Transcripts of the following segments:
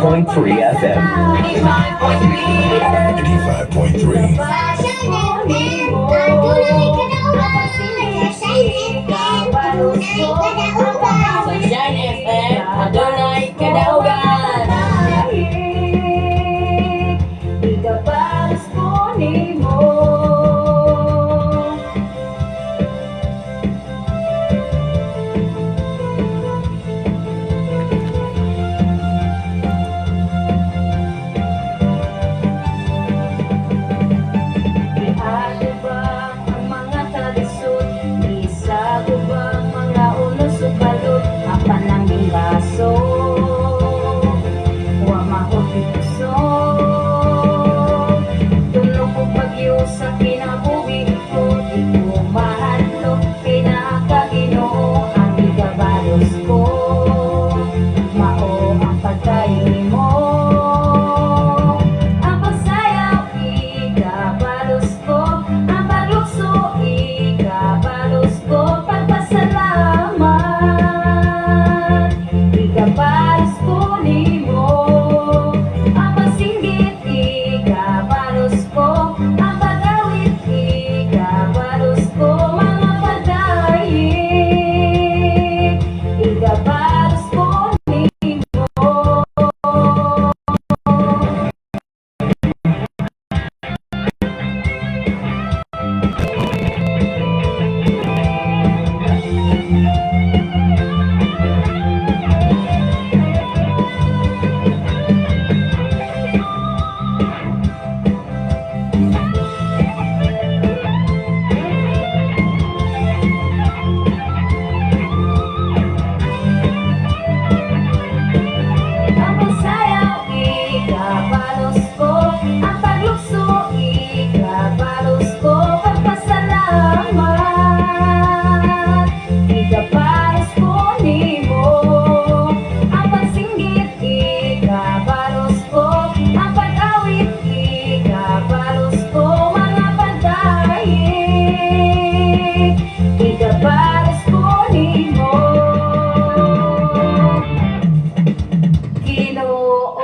95.3 FM. 95.3. Sunshine FM, adunay kadaugan. Ikaparas ko nimo. Iado ba ang mga tradisyon? Isago ba ang mga unos o balot? Apan lang yung baso, wa mahupit puso. Tulog ko bagyo sa kinabuhi ko, di ko mahadlok, pinakaginoo ang igabalos ko. Mao ang pagkain mo, ang pagsayaw, igabalos ko, ang paglukso, igabalos ko, pagpasalamat, igabalos ko nimo, ang pagsinggit, igabalos ko, ang pag-awit, igabalos ko, mga pagdaig, igabalos ko nimo. Ang pagsayaw, igabalos ko, ang paglukso, igabalos ko, pagpasalamat, igabalos ko nimo, ang pagsinggit, igabalos ko, ang pag-awit, igabalos ko, mga pagdaig, igabalos ko nimo. Ginoo.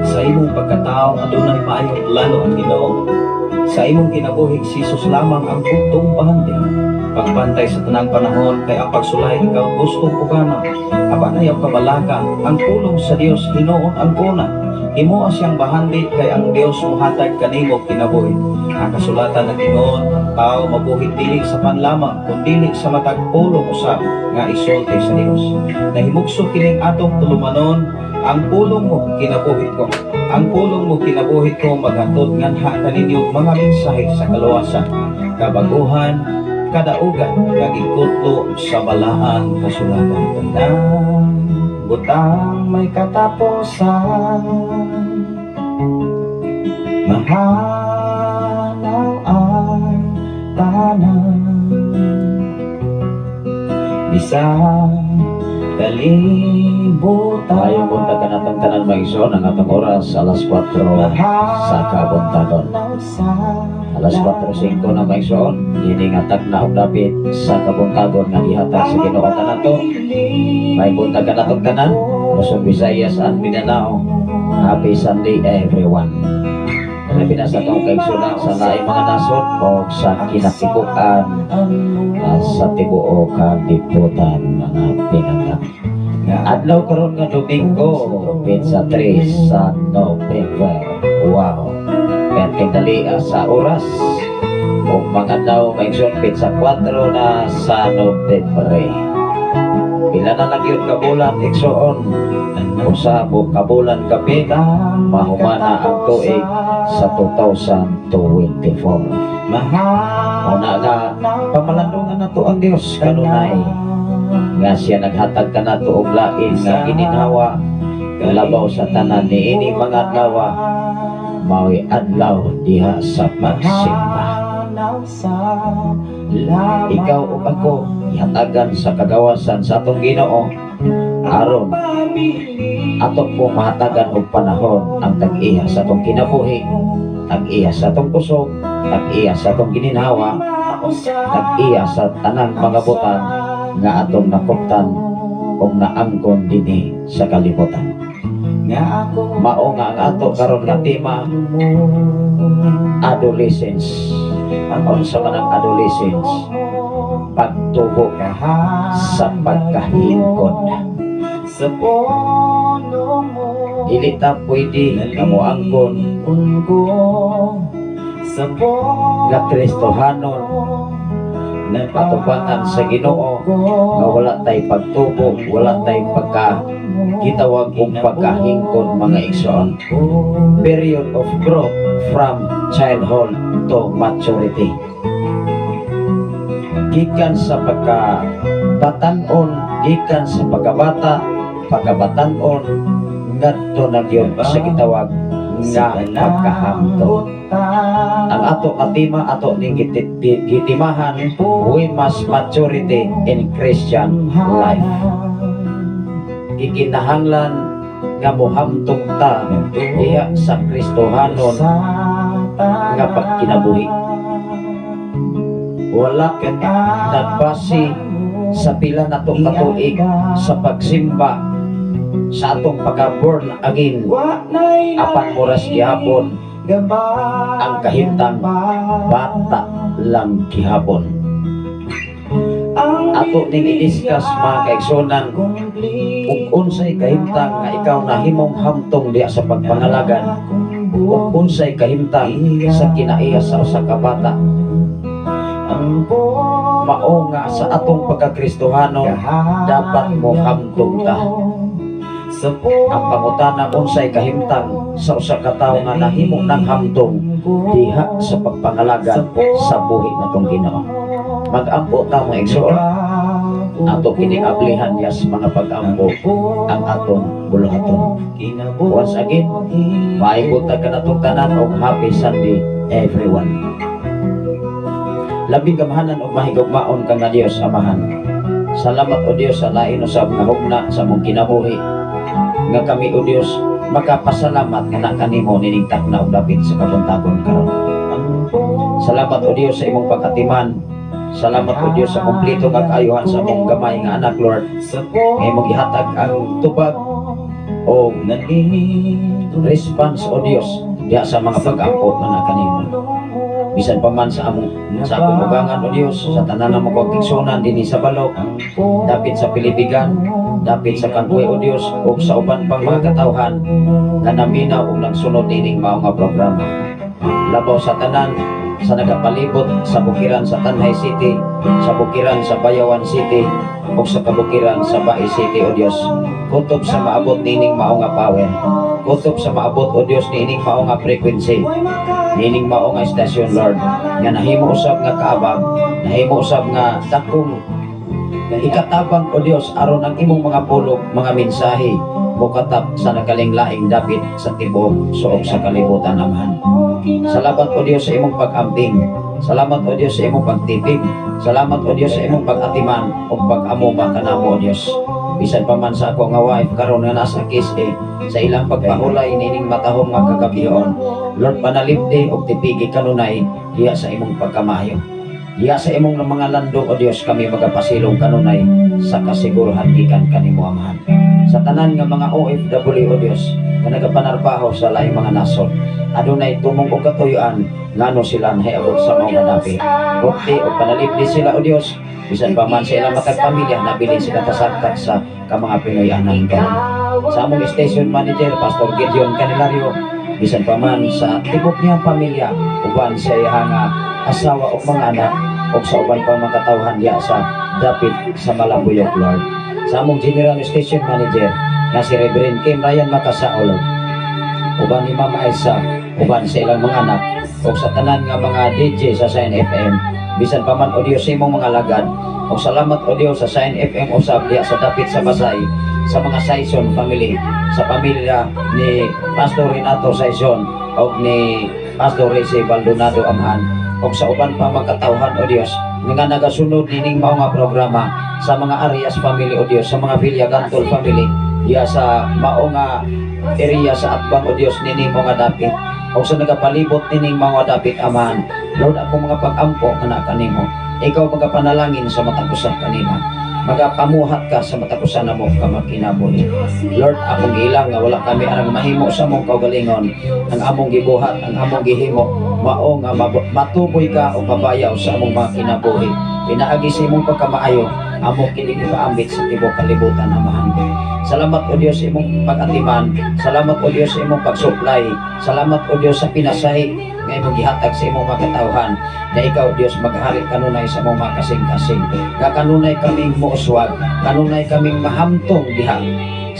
Sa imong pagkatao adunay maayo lalo ang Ginoo. Sa imong kinabuhi Jesus lamang ang bugtong bahanding. Pagbantay sa tanang panahon kay ang pagsulay ikaw gustong ugana. Apan ayaw kabalaka ang pulong sa Dios hinuon ang una. Imo siyang bahandi kay ang Dios muhatag kanimo kinabuhi. Ang kasulatan ng Ginoo, tao mabuhi dili sa panlamang kundi sa matag pulong usab nga isulti sa Dios. Nahimugso kining atong tulumanon ang pulong mo kinabuhi ko. Ang pulong mo kinabuhi ko maghatod nganha kaninyo mga mensahe sa kaluwasan, kabaguhan, kadaugan, kagikutlo sa balaang kasulatan. Tandang butang may katapusan, mahanaw ang tanan, bisang kalibutan. Tayo punta ka natang tanan maigsoon ang atong oras alas 4 sa kabuntagon. Alas 4:05 na maigsoon, hindi nga tagna og dapit sa kabuntagon nga gihatag sa Ginoo kanato. May punta ka natong tanan, Luzon, Visayas and Mindanao. Happy Sunday everyone. Labi na sa itong kaigsunan sa laing mga nasod o sa kinatibukan sa tibuok kalibutan mga pinangat. Adlaw karon nga Domingo, Pizza 3 sa November. Wow! Perting dali sa oras. Kung mga daw maigsoon Pizza 4 na sa November. Pila na lang yun kabulan, igsoon. Usabo kabulan gabi, mahumana ang tuig sa 2024. Una nga, pamalandungan na to ang Diyos kanunay. Nga siya naghatag ka na to og lain nga gininawa. Labaw sa tanan ni ini mga adlaw, mao'y adlaw diha sa pagsimba. Ikaw o ako, ihatagan sa kagawasan sa atong Ginoo aron ato po mahatagan og panahon ang tag-iya sa atong kinabuhi, tag-iya sa atong kusog, tag-iya sa atong gininhawa, tag-iya sa tanang mga butang nga atong nakuptan ug naangkon dinhi sa kalibutan. Mao nga ang ato karon nga tema, adolescence. Ang sa manang adolescence, pagtubo sa pagkahingkod. Dili ta pwede nga moangkon nga Kristohanon patubangan sa Ginoo nga wala tay pagtubo, wala tay gitawag og pagkahingkod mga igsoon. Period of growth from childhood to maturity. Gikan sa pagkabatan-on, gikan sa pagkabata, pagkabatan-on ngadto na gyud sa gitawag nga pagkahamtong. Ang ato katima ato ning gitimahan, we must maturity in Christian life. Gikinahanglan nga mohamtong ta diha sa Kristohanon nga pagkinabuhi. Wala nagbasi sa pila na to katuig sa pagsimba sa atong pagka-born again, apan moras gihapon ang kahimtang bata lang gihapon. Ato ning i-discuss mga kaigsonan ug unsay kahimtang nga ikaw nahimong hamtong diha sa pagpangalagan, ug unsay kahimtang sa kinaiya sa usa ka bata. Mao nga sa atong pagkakristohano dapat mo hamtong ta. Ang pangutana unsay kahimtang sa usa ka tawo nga nahimong nang hamtong diha sa pagpangalagan sa buhi natong Ginoo. Mag-ampo ta mga igsoon, ato kining ablihan yas mga pag-ampo ang atong buluhaton. Once again, maayong ta kanatong tanan og happy Sunday everyone. Labing gamahanan og mahigugmaon kang nga Dios Amahan. Salamat o Dios sa lain usab nga hugna sa mong kinabuhi. Nga kami o Dios makapasalamat nga nakanimo nining takna og dapit sa kabuntagon karon. Salamat o Dios sa imong pagkatiman. Salamat o Dios sa kumpleto nga kaayuhan sa among gamay nga anak, Lord. Nga imong gihatag ang tubag o response o Dios diha sa mga pag-ampo nga nakanimo. Bisan pa man sa akong ugangan o Dios, sa tanan ng mga pagtiksonan dinhi sa balok, dapit sa pilibigan, dapit sa kanbuhi o Dios, o sa uban pang mga katawhan na naminaw o nagsunod ining mao nga programa. Labaw sa tanan, sa nagapalibot sa bukiran sa Tanhay City, sa bukiran sa Bayawan City, o sa kabukiran sa Bai City o Dios. Kutob sa maabot nining mao nga power. Kutob sa maabot o Dios nining mao nga frequency. Nining mao nga estasyon, Lord, nga nahimo usab nga kaabag, nahimo usab nga dakong ikatabang o Dios aron ang imong mga pulong, mga mensahe mukatap sa nakalinglaing dapit sa tibuok suok sa kalibutan, Amahan. Salamat o Dios sa imong pag-amping. Salamat o Dios sa imong pagtipig. Salamat o Dios sa imong pag-atiman o pag-amuma kanamo o Dios. Bisan pa man sa ako nga wife karon nga nasa kise sa ilang pagpahulay nining matahong nga kagabion, Lord, panalipdi og tipigi kanunay diha sa imong pagkamayo. Diha sa imong mga landong o Dios kami magapasilong kanunay sa kasiguruhan gikan kanimo, Amahan. Sa tanan nga mga OFW o Dios nga nagapanarbaho sa laing mga nasod, adunay tumong og katuyoan ngano sila nahiabot sa mga dapit. Bukti o panalipdi sila o Dios, bisan pa man sa ilang matag pamilya nabilin sila tasagtag sa mga Pinoy anang karon. Sa among station manager Pastor Gideon Canilario, bisan pa man sa tibok niyang pamilya, uban sa iyang asawa o mga anak, o sa uban pang mga katawhan diya sa dapit sa Malabuyok, Lord. Sa among general station manager na si Reverend Kim Ryan Makasaolo, uban ni Mama Elsa, uban sa ilang mga anak, o sa tanan nga mga DJ sa Sign FM, bisan pa man o Dios sa imong mga lagad, o salamat o Dios sa Sign FM usab diya sa dapit sa Basay, sa mga Saison family, sa pamilya ni Pastor Renato Saison o ni Pastor Reze Baldonado, Amahan, o sa uban pa mga katawhan o Dios nga nagasunod nining mao nga programa sa mga Arias family o Dios, sa mga Villagantol family, diya sa mao nga area sa atbang o Dios nini mo nga dapit o sa nagapalibot nining mga dapit amahan. Lord, ako mga pag-ampo kana kanimo, ikaw magapanalangin sa matag usa kanina, magapamuhat ka sa matag usa namo ka makinabuhi. Lord, akong ilang nga wala kami anang mahimo sa among kaugalingon, ang among gibuhat, ang among gihimo mao nga matuboy ka o mabayaw sa among mga kinabuhi. Pinaagi sa imong pagkamaayo, among kini ipaambit sa tibok kalibutan amahan. Salamat o Dios sa imong pag-atiman, salamat o Dios sa imong pagsuplay, salamat o Dios sa pinasay nga imong gihatag sa imong mga katawhan, na ikaw Dios maghari kanunay sa imong mga kasing-kasing. Nga kanunay kaming muuswag, kanunay kaming mahamtong diha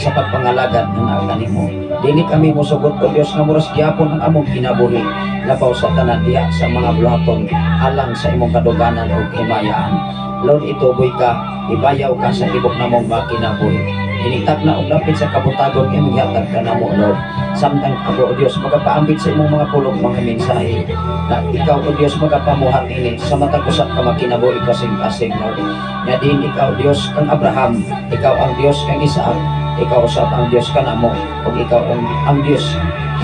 sa pagpangalagad ng kanimo. Dili kami mosugot o Dios nga muras gyapon ang among kinabuhi, labaw sa tanan diha sa mga bulaton alang sa imong kaduganan o himayaan. Lord, ituboy ka, ibayaw ka sa tibok namong mga kinabuhi. Initag na og dapit sa kabutagon imong gihatag kanamo Lord. Samtang ako o Dios magapaambit sa imong mga pulong mga mensahe, na ikaw o Dios magapamuhat ini sa matag usa ka makinabuhi kasing-kasing Lord. Nga din ikaw Dios kang Abraham, ikaw ang Dios kang Isaac, ikaw usab ang Dios kanamo, ug ikaw ang Dios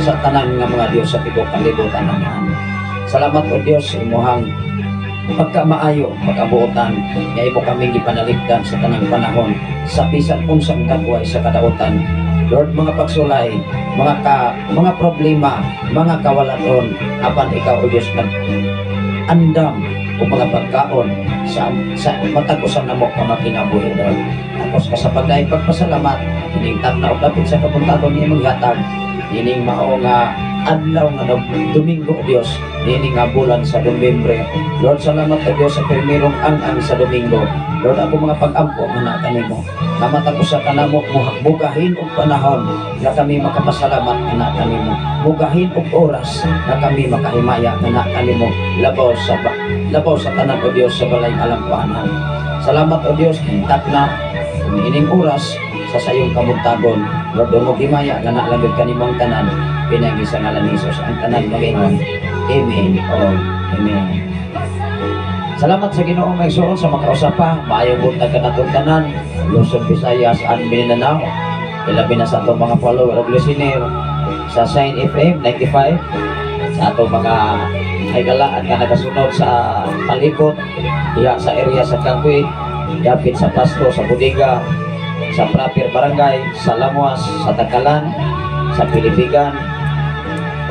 sa tanan nga mga Dios sa tibok kalibutan amahan. Salamat o Dios sa imuhang pagkamaayo, pagkabuotan, nga imo kaming gipanaligdan sa tanang panahon, sa bisan unsang kagway sa kadautan. Lord, mga pagsulay, mga problema, mga kawalaton, apan ikaw o Dios nag-andam o mga pagkaon sa matag usa namo ka makinabuhi Lord. Tapos ka sa pagdahig pagpasalamat, ining tagna og dapit sa kabuntagon imong gihatag, ining mao nga adlaw nga Domingo o Dios, nining nga bulan sa Nobyembre. Lord, salamat o Dios sa primerong ang sa Domingo. Lord, ako mga pag-ampo nga kanimo, nga matag usa kanamo bugahin og panahon nga kami makapasalamat nga kanimo, bugahin og oras nga kami makahimaya nga kanimo, labaw sa tanan o Dios sa balay alampuanan. Salamat o Dios, kintat na ining oras sa sayong kabuntagon. Lord, mo himaya nga nalagod kanimong tanan, pinagi sa ngalan ni Jesus ang tanan magingon. Amen o amen. Salamat sa Ginoong Maigsoon sa makausapa, maayong buntag kanatong tanan, Luzon, Visayas, and Mindanao. Ilabi na sa atong mga follower of listener sa Sign FM 95, sa atong mga hagalaan nga nagasunod sa palibot, diha sa area sa Kangwi, dapit sa Pasto, sa Budiga, sa Proper Barangay, sa Lamuas, sa Takalan, sa Pilipigan,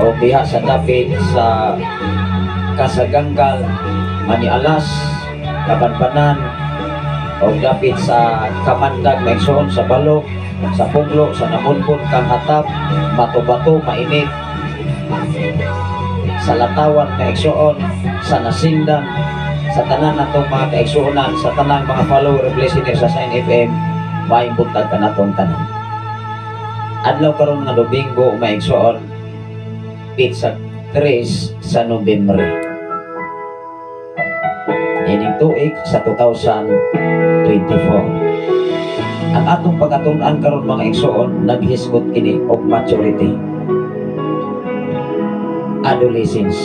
o diha sa dapit sa Kasaganggal, Manialas, Kabanbanan, o dapit sa Kamandag, Maigsoon, sa Balok, sa Puglo, sa Namunpon, Kanghatap, Bato-Bato, Mainit, sa Latawan, Maigsoon, sa Nasindan, sa tanan natong mga kaigsuonan, sa tanang mga follower of listener sa Sign FM, maayong buntag ka natong tanan. Adlaw karon nga Domingo, Maigsoon, pizza 3 sa Nobyembre. Ining tuig sa 2024. Ang atong pagatunan karon mga igsoon, naghisgot kini og maturity, adolescence.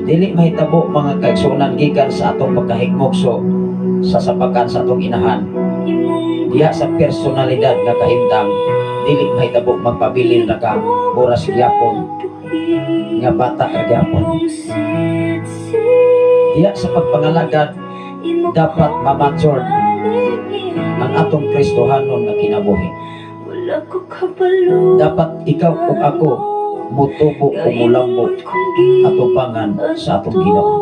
Dili mahitabo mga kaigsuonan gikan sa atong pagkahigmokso sa sapakan sa atong inahan, diha sa personalidad nga kahimtang. Dili mahitabo magpabilin na ka oras gyapon nga bata ka gyapon. Diya sa pagpangalagad, dapat mamature ang atong Kristohanon na kinabuhi. Dapat ikaw o ako mutubo o mulambo atubangan sa atong Ginoo.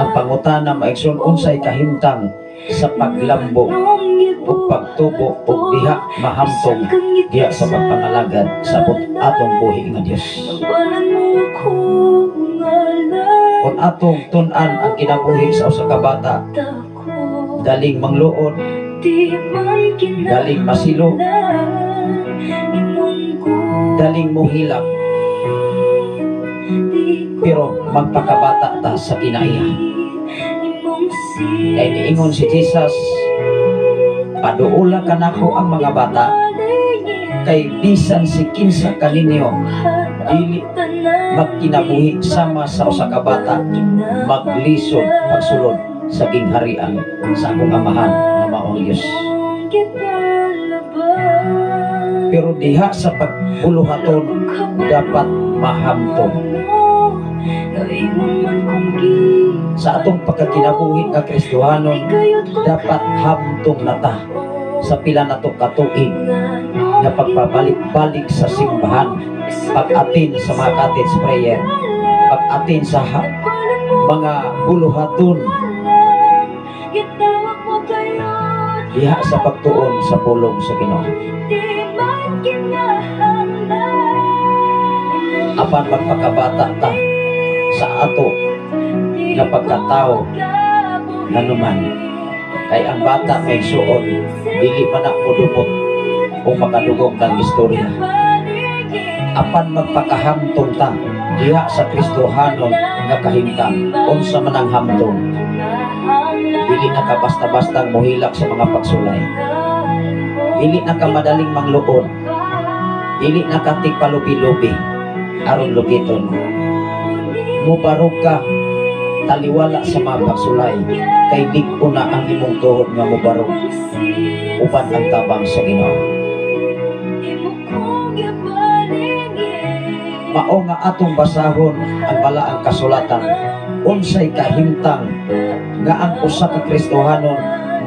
Ang pangutana maigsoon unsay kahimtang sa paglambo o pagtubo o diha mahamtong diha sa pagpangalagad sa atong buhi nga Dios. Kung atong tun-an ang kinabuhi sa usa ka bata, daling mangluod, daling masilo, daling muhilak, pero magpakabata ta sa kinaiya. Kay niingon si Jesus, paduula ka nako ang mga bata, kay bisan si kinsa kaninyo dili magkinabuhi sama sa usa ka bata, maglisod pagsulod sa gingharian sa akong amahan nga maong Dios. Pero diha sa pagbuluhaton dapat mahamtong. Sa atong pagkakinabuhi nga Kristohanon dapat hamtong nata sa pila nato katuig nga pagpabalik-balik sa simbahan, pag-atin sa mga cottage prayer, pag-atin sa mga buluhaton, diha sa pagtuon sa pulong sa Ginoo. Apan magpakabata ta sa ato nga pagkatao nanuman, kay ang bata may suod dili man na mudumot o makadugong kang istorya. Apan magpakahamtong ta diha sa Kristohanon nga kahimtang, unsa man ang hamtong, dili na ka basta-bastang mohilak sa mga pagsulay, dili na ka madaling mangluod, dili na ka tigpalubi-lubi aron lugiton. Mubarog ka taliwala sa mga pagsulay, kay lig-o na ang imong tuhod nga mubarog uban ang tabang sa Ginoo. Mao nga atong basahon ang balaang kasulatan, unsay kahimtang nga ang usa ka Kristohanon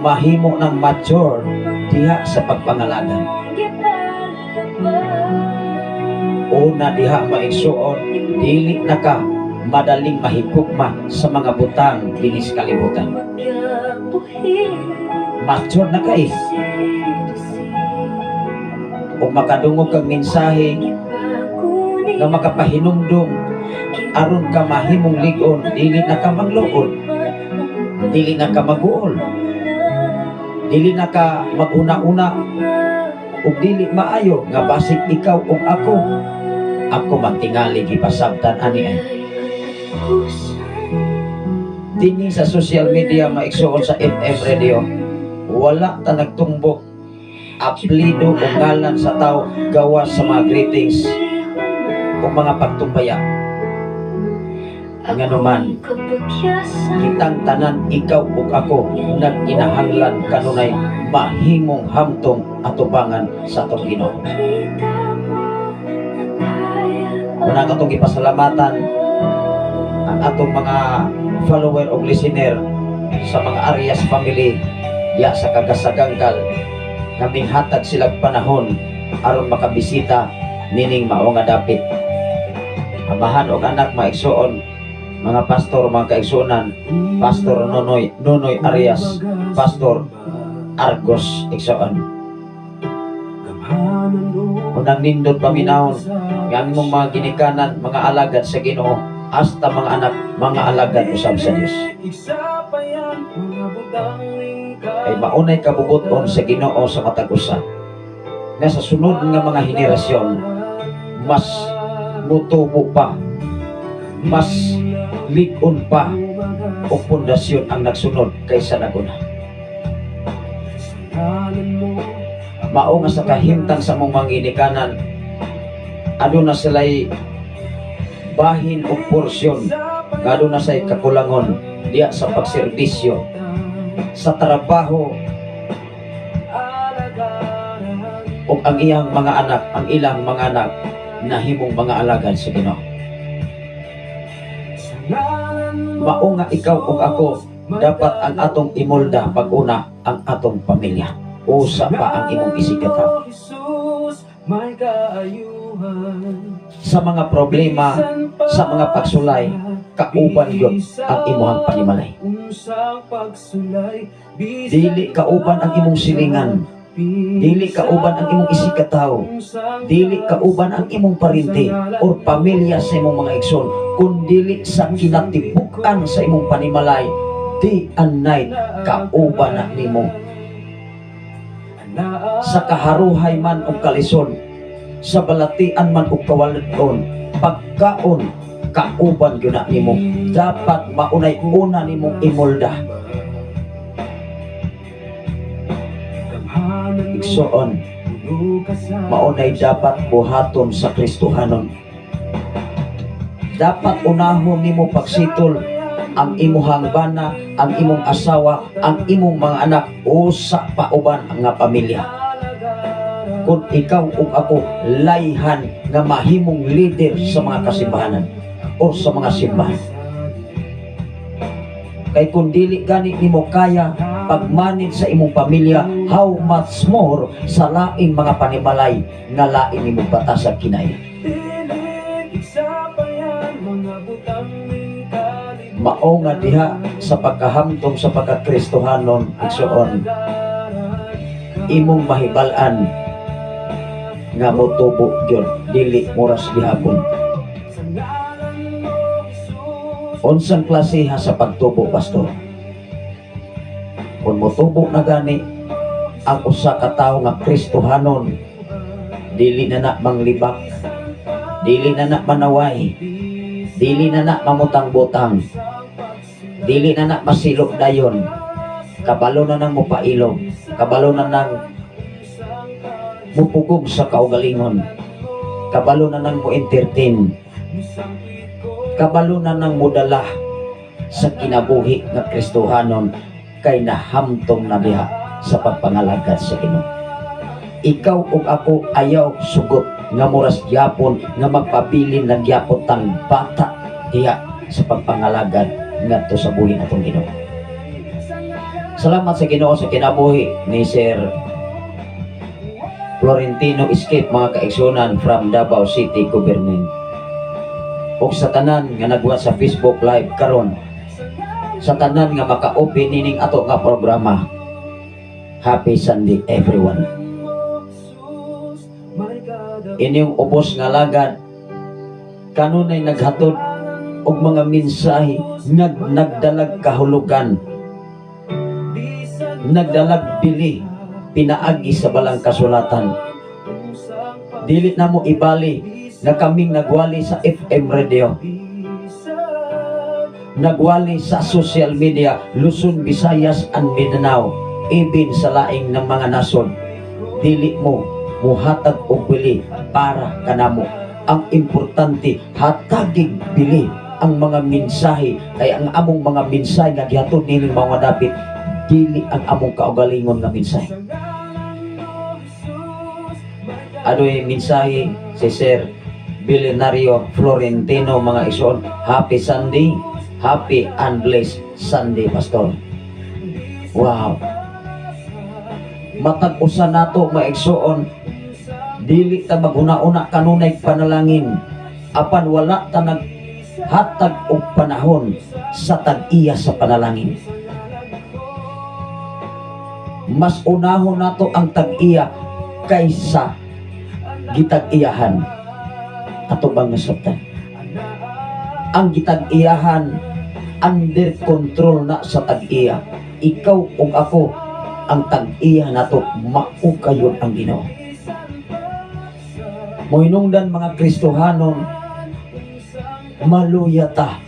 mahimo ng mature diha sa pagpangalagan. Una diha maigsuon, dili na ka madaling mahigugma sa mga butang dinis kalibutan. Mature na ka o makadungog kang mensahe nga makapahinumdum aron ka mahimong ligon, dili na ka mangluod, dili na ka maguol, dili na ka maguna-una, ug dili maayo nga basig ikaw ug ako magtingali gipasabtan ani ay. Dini sa social media maigsuon sa FM radio, wala ta nagtumbok aplido o ngalan sa tao gawas sa mga greetings o mga pagtumbaya. Nga naman, kitang tanan ikaw ug ako nag-inahanglan kanunay mahimong hamtong atubangan sa atong Ginoo. Muna katong ipasalamatan ang atong mga follower o listener sa mga Arias family diya sa Kagasagangkal, kaming hatag silang panahon aron makabisita nining mao nga dapit. Amahan o anak maigsuon, mga pastor, mga kaigsuonan, Pastor Nonoy Arias, Pastor Argos igsuon. Unang nindot paminahon nga among mga ginikanan, mga alagad sa Ginoo, hasta mga anak, mga alagad usab sa Dios. Ay maunay kabubuton sa Ginoo sa matag usa. Nga sa sunod nga mga henerasyon, mas mutubo pa, mas lig-on pa o pundasyon ang nagsunod kaysa naguna. Mao nga sa kahimtang sa mong mga ginikanan, ano na sila'y bahin o porsyon, ano na sa'y kakulangon diya sa pagserbisyo, sa trabaho, o ang iyang mga anak, ang ilang mga anak na himong mga alagad sa Ginoo. Mao nga ikaw o ako, dapat ang atong imolda pag-una ang atong pamilya. Usa pa ang imong isigataw. Sa mga problema, sa mga pagsulay, kauban yun ang imuhang panimalay. Dili kauban ang imong silingan, dili kauban ang imong isigataw, dili kauban ang imong parente o pamilya sa imong mga igsoon, kundili sa kinatibukan sa imong panimalay, day and night kauban na nimo. Sa kaharuhay man o kalison, sa balatian man o kawaladon, pagkaon kauban yun na nimo. Dapat maunay una nimong imolda. Igsoon, maunay dapat buhaton sa Kristohanon. Dapat unahon nimo pagsitol ang imuhang bana, ang imong asawa, ang imong mga anak, usa pa uban nga pamilya. Kung ikaw ug ako layhan nga mahimong leader sa mga kasimbahanan o sa mga simbahan. Kay kung dili gani nimo kaya pagmanid sa imong pamilya, how much more sa laing mga panimalay nga lain nimo batasag kinay. Mao nga diha sa pagkahamtong sa pagkakristohanon, igsoon, imong mahibal-an nga motubo gyud dili moras gihapon. Unsang klase ha sa pagtubo, pastor? Kung motubo na gani ang usa ka tawo nga kristohanon, dili na na manglibak, dili na na manaway, dili na na mamutang-butang, dili na na masilok dayon, kabalo na nang mupailog, kabalo na nang mupugog sa kaugalingon, kabalo na nang mo-entertain, kabalo na nang mudala sa kinabuhi nga kristohanon, kay nahamtong na diha sa pagpangalagad sa Ginoo. Ikaw ug ako ayaw sugot nga moras gyapon nga magpabilin lang gyapon tang bata diha sa pagpangalagad ngadto sa buhi natong Ginoo. Salamat sa Ginoo sa kinabuhi ni Sir Florentino Escape, mga kaigsunan, from Davao City, Government. O sa tanan nga nagwa sa Facebook Live karon, sa tanan nga maka-open nining ato nga programa. Happy Sunday everyone. Inyong ubos nga lagad kanunay naghatod og mga mensahe nagdalag kahulugan, nagdalag bili, pinaagi sa balang kasulatan. Dili na mo ibali na kaming nagwali sa FM radio, nagwali sa social media, Luzon, Visayas, and Mindanao, even sa laing ng mga nasod. Dili mo muhatag og bili para kanamo. Ang importante, hatagig bili ang mga mensahe, kay ang among mga mensahe nga gihatod nining mga dapit, dili ang among kaugalingon nga mensahe. Ado'y mensahe si Sir Billionario Florentino, mga ison. Happy Sunday, happy and blessed Sunday, pastor. Wow. Matag usa nato mga igsoon, dili ta maguna-una kanunay panalangin apan wala ta naghatag og panahon sa tag-iya sa panalangin. Mas unahon nato ang tag-iya kaysa gitag-iyahan. Ato bang nasabtan? Ang gitag-iyahan under control na sa tag-iya. Ikaw ug ako ang tag-iya nato, maukayon ang Ginoo. Mohinungdan mga Kristohanon, maluya ta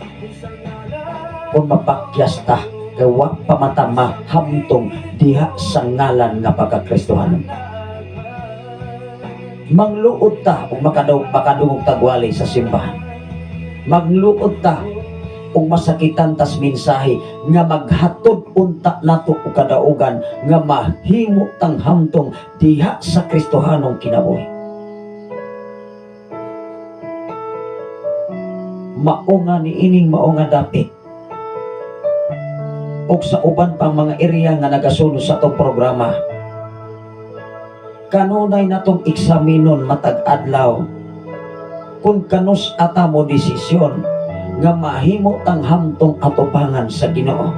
kung mapakyas ta kay wa pa mata mahamtong diha sa ngalan nga pagkakristohanon. Mangluod ta ug makadungog tagwali sa simbahan. Magluod ta ug masakitan tas mensahe nga maghatod unta nato og kadaugan nga mahimo tang hamtong diha sa kristohanong kinabuhi. Mao nga niining mao nga dapit ug sa uban pang mga area nga nagasunod sa atong programa, kanunay natong eksaminon matag adlaw kung kanus ata mo desisyon nga mahimo tang hamtong atubangan sa Ginoo.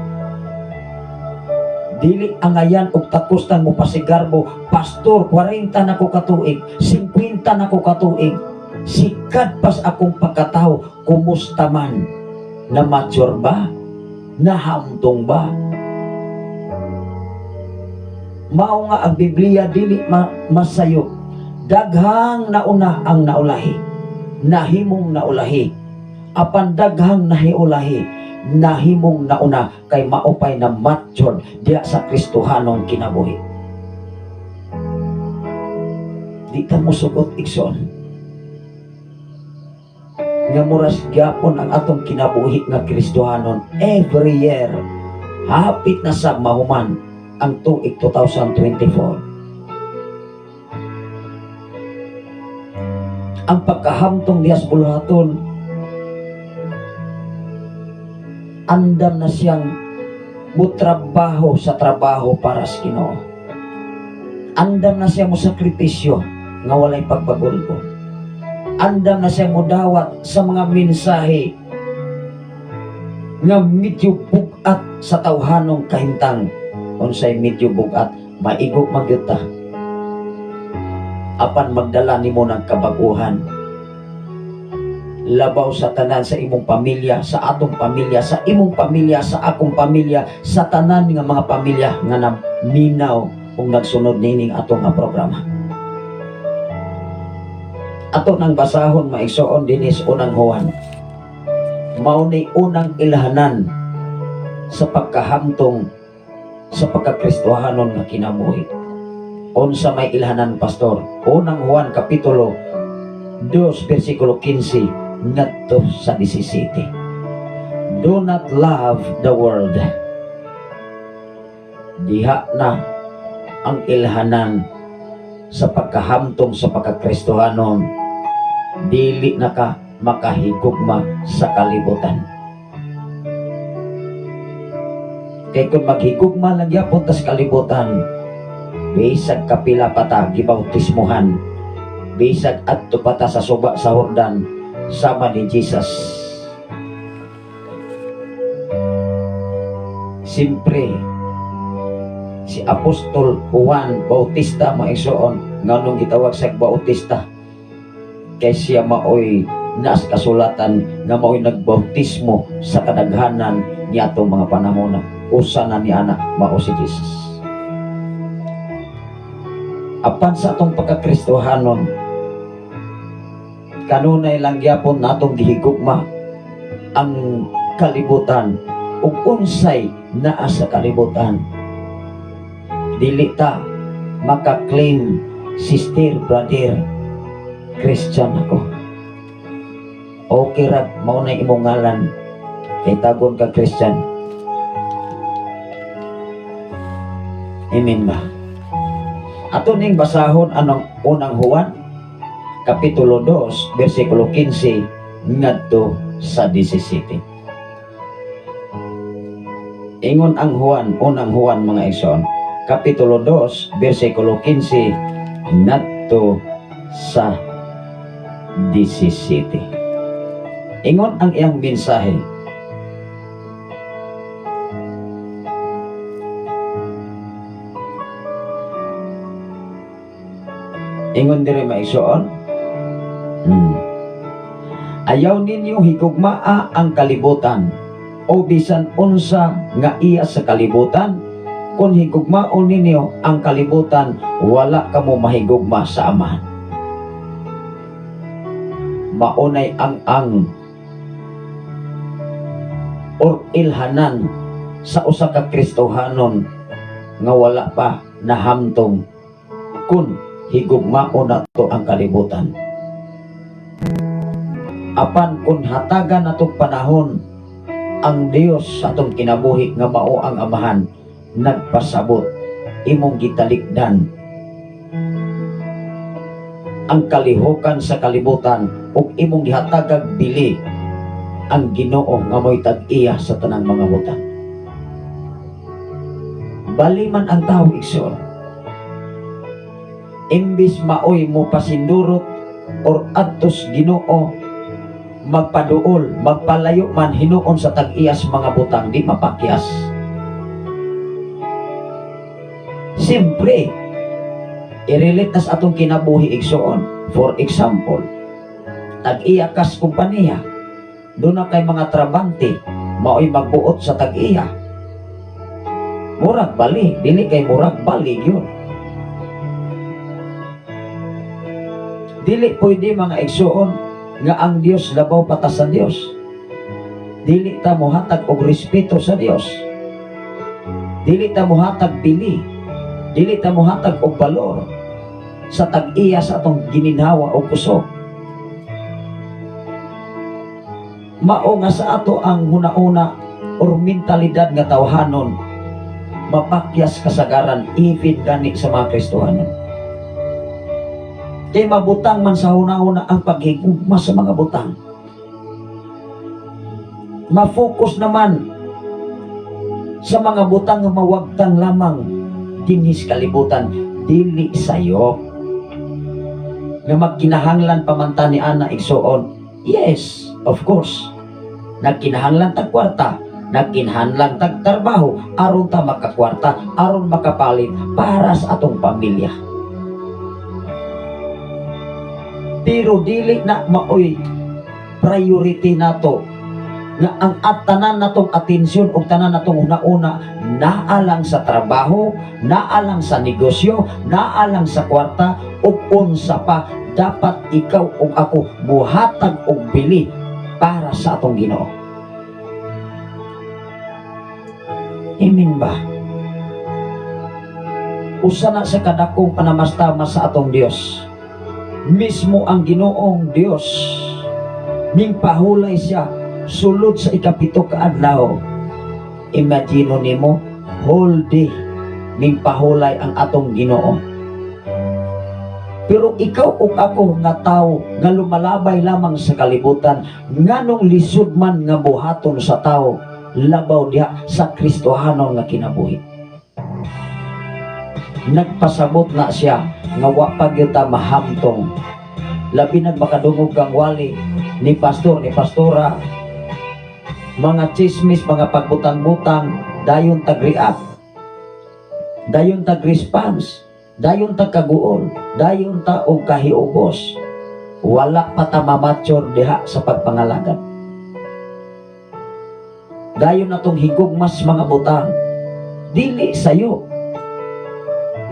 Dili angayan og takos tang mo pasigarbo, pastor 40 na ko katuig, 50 na ko katuig, sikad pas akong pagkatao, kumusta man? Na mature ba? Na hamtong ba? Mao nga ang Biblia dili masayo. Daghang nauna ang naulahi, nahimong naulahi. Apan daghang nahiulahi, nahimong nauna, kay maupay na mature diya sa kristohanong kinabuhi. Di ta mo sugot igsoon. nga muras gyapon ang atong kinabuhi nga Kristohanon every year. Hapit na sa mahuman ang tuig 2024. Ang pagkahamtong niyas buluhaton, andam na siyang mutrabaho sa trabaho para sa Ginoo. Andam na siya mo sakripisyo nga walay pagpagulpo. Andam na siya mo dawat sa mga mensahe nga medyo bugat sa tawhanong kahimtang. Unsay medyo bugat, maigo magyuta. Apan magdala nimo ng kabaguhan. Labaw sa tanan sa imong pamilya, sa atong pamilya, sa imong pamilya, sa akong pamilya, sa tanan nga mga pamilya nga naminaw kung nagsunod nining atong nga programa. Ato nang basahon maigsoon dinis unang Juan. Mao ni unang ilhanan sa pagkahamtong sa pagkakristohanon nga kinabuhi. Unsa may ilhanan, pastor? Unang Juan kapitulo 2 versikulo 15 ngadto sa 17. Do not love the world. Diha na ang ilhanan sa pagkahamtong sa pagkakristohanon. Dili na ka makahigugma sa kalibutan. Kay kung maghigugma lang yapon tas kalibutan, bisag kapila pata gibautismuhan, bisag adto pata sa suba sa Jordan sama ni Jesus. Simpre si Apostol Juan Bautista maigsoon nganong gitawag sa Bautista kay siya maoy nas kasulatan nga maoy nagbautismo sa kadaghanan ni atong mga panahon. Usa na ni anak mao si Jesus. Apan sa atong pagkakristohanon, kanunay lang gyapon natong gihigugma ang kalibutan ug unsay naa sa kalibutan. Dili ta maka-claim, sister, brother, Christian ako. Okay ra mao na imong ngalan kay tagon ka Christian. Amen ba? Ato ning basahon anong unang Juan kapitulo 2 versikulo 15 ngadto sa 17. Ingon ang unang Juan mga igsoon, kapitulo 2 versikulo 15 ngadto sa 17. Ingon ang iyang mensahe. Ingon diri maigsoon, ayaw ninyo higugmaa ang kalibutan o bisan unsa nga iya sa kalibutan. Kung higugmaon ninyo ang kalibutan, wala kamo mahigugma sa Amahan. Maunay ang or ilhanan sa usa ka Kristohanon nga wala pa nahamtong kun higugmaon nato ang kalibutan. Apan kung hatagan natong panahon ang Dios sa atong kinabuhi nga mao ang Amahan, nagpasabot imong gitalikdan ang kalihukan sa kalibutan ug imong gihatagag bili ang Ginoo nga mo'y tag-iya sa tanang mga butang. Bali man ang tao igsoon, imbis maoy mo pasindurot or adtos Ginoo magpaduol, magpalayo man hinuon sa tag-iyas mga butang, di mapakyas. Siyempre, i-relate nas atong kinabuhi igsoon. For example, tag-iya kas kumpanya, doon na kay mga trabante, maoy magbuot sa tag-iya. Murag bali, dili kay murag bali yun. Dili pwede mga igsoon nga ang Dios labaw pata sa Dios. Dili ta mohatag og respeto sa Dios. Dili ta mohatag pili. Dili ta mohatag og balor sa tag-iya sa atong gininhawa o kusog. mao nga sa ato ang huna-una or mentalidad nga tawhanon mapakyas kasagaran even gani sa mga Kristohanon. Kay mabutang man sa huna-una ang paghigugma sa mga butang. Ma-focus naman sa mga butang nga mawagtang lamang dinhis kalibutan, dili sayo nga magkinahanglan pamantan ni ana igsuon. Yes, of course, nagkinahanglan tag kwarta, nagkinahanglan tag trabaho aron ta makakwarta, aron makapalit para sa atong pamilya. Pero dili na maoy priority nato nga ang tanan natong atensyon o tanan natong una-una naalang sa trabaho, naalang sa negosyo, naalang sa kwarta, o unsa pa dapat ikaw o ako buhatag og bili para sa atong Ginoo. Amen ba? Usa na sa kadakong panamastama sa atong Dios, mismo ang Ginoong Dios ning pahulay siya sulod sa ikapito ka adlaw. Imagine nimo, whole day ning pahulay ang atong Ginoo. Pero ikaw ug ako nga tawo nga lumalabay lamang sa kalibutan, nganong lisod man nga buhaton sa tawo labaw diha sa Kristohanon nga kinabuhi. Nagpasabot na siya nga wa pa gyud ta mahamtong. Labi nag makadungog kang wali ni pastor ni pastora, mga chismis, mga pagbutang-butang, dayon tag-react, dayon tag-response, dayon tag-kaguol, dayon ta og kahiubos. Wala pa ta mamature diha sa pagpangalagat. Dayon natong higugmas mga butang, dili sayo.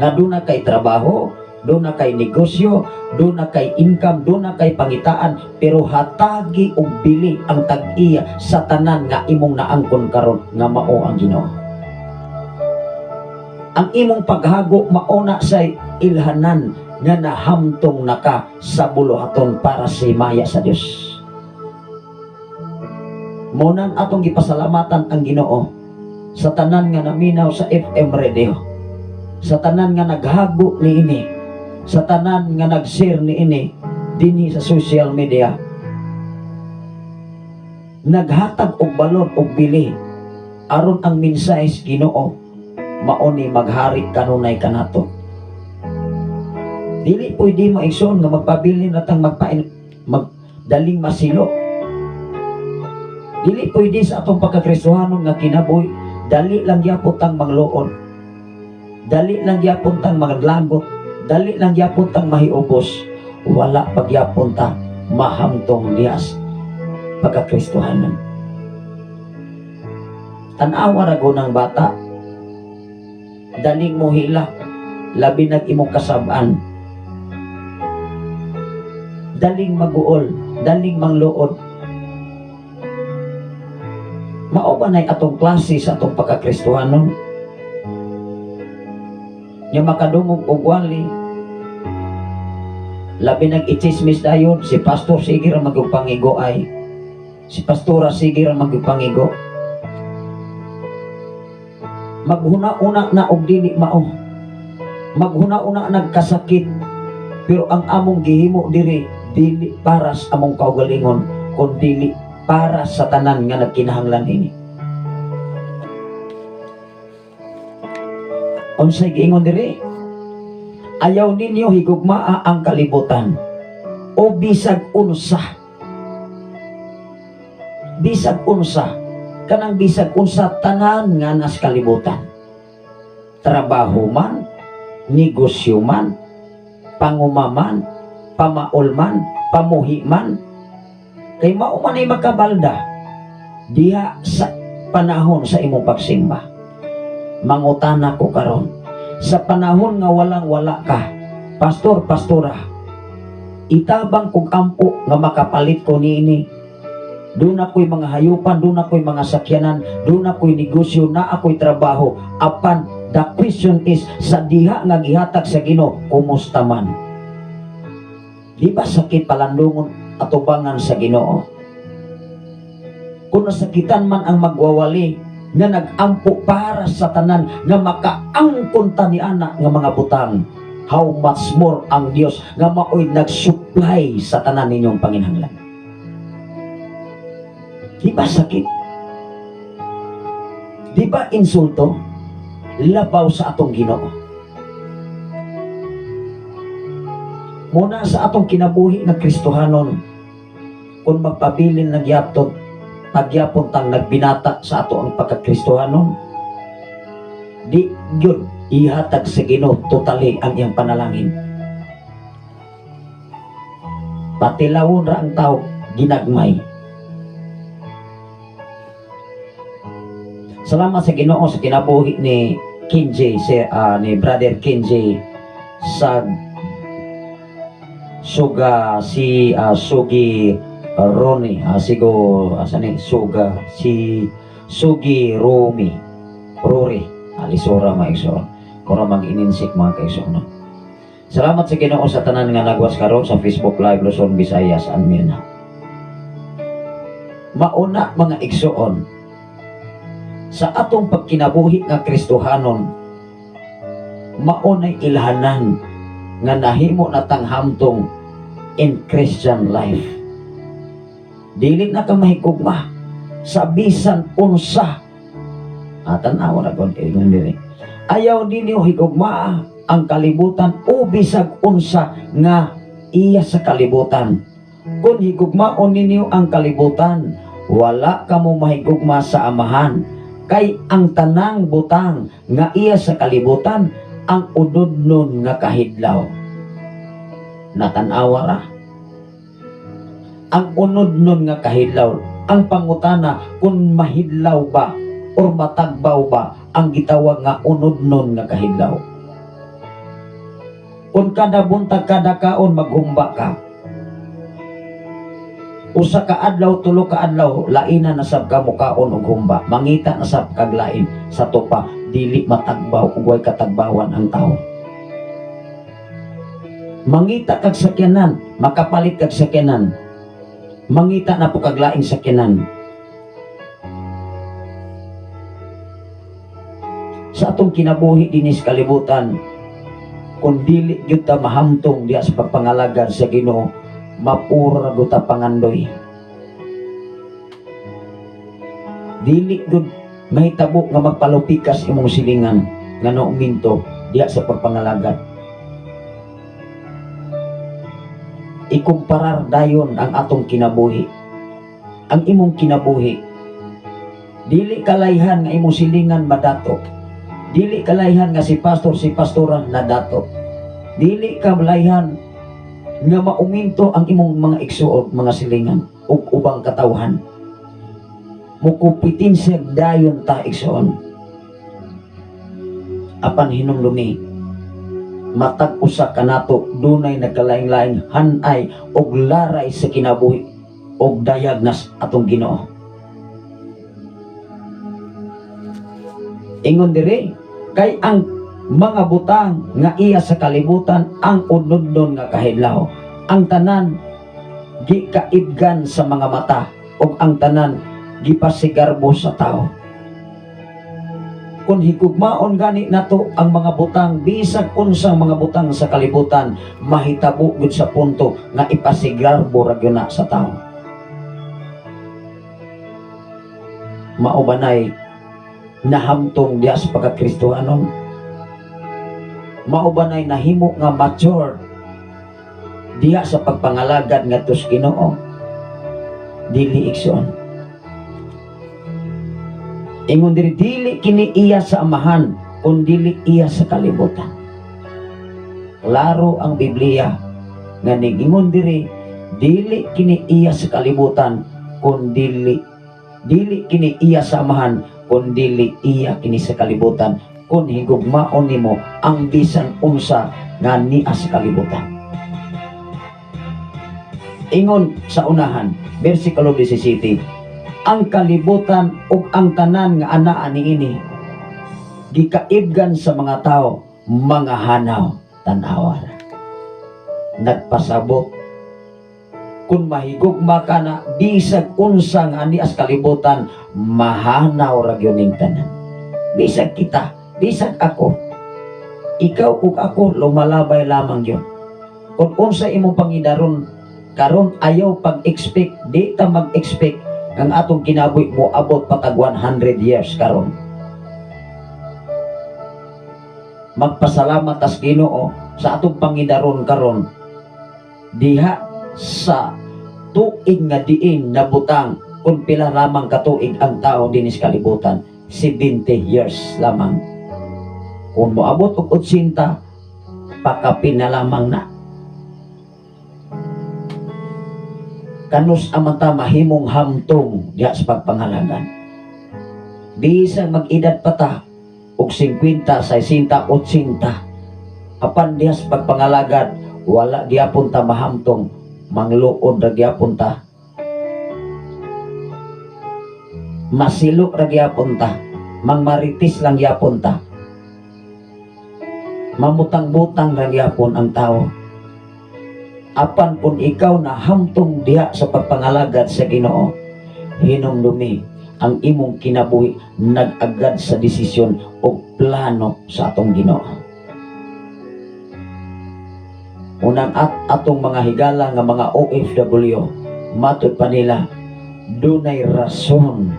Nga doon na kay trabaho, doon na kay negosyo, doon na kay income, doon na kay pangitaan, pero hatagi og bili ang tag-iya sa tanan nga imong naangkon karon nga mao ang Ginoo. Ang imong paghago mauna say ilhanan nga nahamtong naka sa buluhaton para sa himaya sa Dios. Munan atong gipasalamatan ang Ginoo sa tanan nga naminaw sa FM radio, sa tanan nga naghago niini, sa tanan nga nag-share niini dinhi sa social media, naghatag og balon og bili aron ang mensahe sa Ginoo mao ni maghari kanunay kanato. Dili pwede maigsoon nga magpabili natang magdaling masilo. Dili pwede sa atong pagkakristohanon nga kinabuhi dali lang gyapon tang mangluon, dali lang gyapon tang maglagot, dali lang gyapon tang mahiubos. Wala pagyapon ta mahamtong dias pagkakristohanon. Tanawa ra ng bata, daling mo hilak, labi nag imong kasab-an, daling maguol, daling mangluod. Mao ba nay atong klase sa atong pagkakristohanon? Nga makadungog og wali, labi nag-ichismis dayon, si pastor sige ra magpangigo ay, si pastora sige ra magpangigo. Maghuna-una na og dili mao, maghuna-una nagkasakit, pero ang among gihimo diri dili para sa among kaugalingon, kundi para sa tanan nga nagkinahanglan ini. Unsay giingon diri? Ayaw ninyo higugmaa ang kalibutan o bisag unsa. Bisag unsa, kanang bisag unsa tanan nga nas kalibutan. Trabaho man, negosyo man, pangumaman, pamaol man, pamuhi man, kay mao man ay makabalda diha sa panahon sa imong pagsimba. Mangutana ko karon, sa panahon nga walang-wala ka, pastor, pastora, itabang kog ampo nga makapalit ko niini. Doon ako'y mga hayupan, doon ako'y mga sakyanan, doon ako'y negosyo, na ako'y trabaho. Apan, the question is, sa diha nga gihatag sa Ginoo, kumusta man? Di ba sakit palandungon atubangan sa Ginoo? kung nasakitan man ang magwawali nga nagampo para sa tanan nga makaangkon ta ni ana nga mga butang, how much more ang Dios nga maoy nagsupply sa tanan ninyong panginahanglan. Di ba sakit? Di ba insulto? Labaw sa atong Ginoo. Muna sa atong kinabuhi na Kristohanon, kung magpabilin nagyapon, pagyapon tang nagbinata sa ato ang pagkakristohanon, di yun ihatag sa Ginoo totally ang iyang panalangin. Patilawon ra ang tao ginagmay. Salamat sa Ginoo sa kinabuhi ni Kenji, ni Brother Kenji sa Suga si Sugi Roni, sigo asani Suga si Sugi Romi Rory alisora maigsoon para mag-ininsik mga kaigsoon. Salamat sa Ginoo sa tanan nga nagwas karon sa Facebook Live Luzon, Visayas and Mindanao. Mauna mga igsoon sa atong pagkinabuhi nga Kristohanon, maunay ilhanan nga nahimo na tanghamtong in Christian life. Dili na ka mahigugma sa bisan unsa. Tanawa na kon diri. Ayaw dinyo higugma ang kalibutan o bisag unsa nga iya sa kalibutan. Kung higugmaon ninyo ang kalibutan, wala kamo mahigugma sa Amahan. Kay ang tanang butang nga iya sa kalibutan ang udodnon nga kahidlaw. Natanawa ra. Ang unodnon nga kahidlaw, ang pangutana kung mahidlaw ba or matagbaw ba ang gitawag nga unodnon nga kahidlaw. Kung kada buntag kada kaon maghumba ka, usa ka adlaw tulo ka adlaw laina na sab ka mukaon og humba, mangita na sab kag lain sa tupa, dili matagbaw ug way katagbawan ang tawo. Mangita kag sakyanan, makapalit kag sakyanan, mangita na po kag laing sakyanan. Sa atong kinabuhi dinis kalibutan, kung dili gyud ta mahamtong diha sa pagpangalagad sa Ginoo, mapura gyud ta pangandoy. Dili gyud mahitabo nga magpalupikas imong silingan nga nauminto diha sa pagpangalagad. Ikumparar dayon ang atong kinabuhi. Ang imong kinabuhi, dili kalayhan nga imong silingan madato. Dili kalayhan nga si pastor si pastoran na dato. Dili kalayhan nga mauminto ang imong mga igsuon, mga silingan ug ubang katawhan. Mukupitin siya dayon ta igsuon. Apan hinumdumi, matag usa kanato dunay nagkalaing-laing hanay og laray sa kinabuhi og dayag nas atong Ginoo. Ingon diri kay ang mga butang nga iya sa kalibutan ang unodnon nga kahidlaw. Ang tanan gikaidgan sa mga mata ug ang tanan gipasigarbo sa tao. Kung higugmaon gani nato ang mga butang, bisag unsang mga butang sa kalibutan, mahitabo gud sa punto nga ipasigarbo ra gyud na sa tao. Maubanay nahamtong diya sa pagkakristohanon, maubanay nahimo nga mature diya sa pagpangalagad nga tus Ginoo, dili igsoon. Ingon diri dili kini iya sa Amahan kun dili iya sa kalibutan. Klaro ang Biblia nga nigingon diri dili kini iya sa kalibutan kun dili kini iya sa Amahan kun dili iya kini sa kalibutan, kun higugmaon nimo ang bisan unsa nga niya sa kalibutan. Ingon sa unahan, versikulo 17, ang kalibutan ug ang tanan nga anaa niini gikaibgan sa mga tao, mga hanaw, tan-awa ra. Nagpasabot Kung mahigugma ka na bisag unsa nga ani as kalibutan, mahanaw ra gyud ning tanan. Bisag kita, bisag ako, ikaw ug ako lumalabay lamang yun. Kung unsa imong pangidaron karon, ayaw pag-expect, di ta mag-expect ang atong kinabuhi mo abot patag 100 years karon. Magpasalamat as Ginoo sa atong pangidaron karon diha sa tuig nga diin nabutang kung pila lamang katuig ang tao dinis kalibutan, 70 years lamang. Kung moabot og 80, pakapin na lamang na. Kanus amanta mahimong hamtong diha sa pagpangalagan. Bisag mag-edad pa ta og 50, 60, 80, apan diha sa pagpangalagad wala gyapon ta mahamtong, mangluod ra gyapon ta, masilo ra gyapon ta, mangmaritis lang gyapon ta, mamutang-butang ra gyapon ang tao. Apan kung ikaw na hamtong diha sa pagpangalagad sa Ginoo, hinumdumi ang imong kinabuhi nag-agad sa desisyon o plano sa atong Ginoo. Unang atong mga higala nga mga OFW, matud pa nila, dunay rason.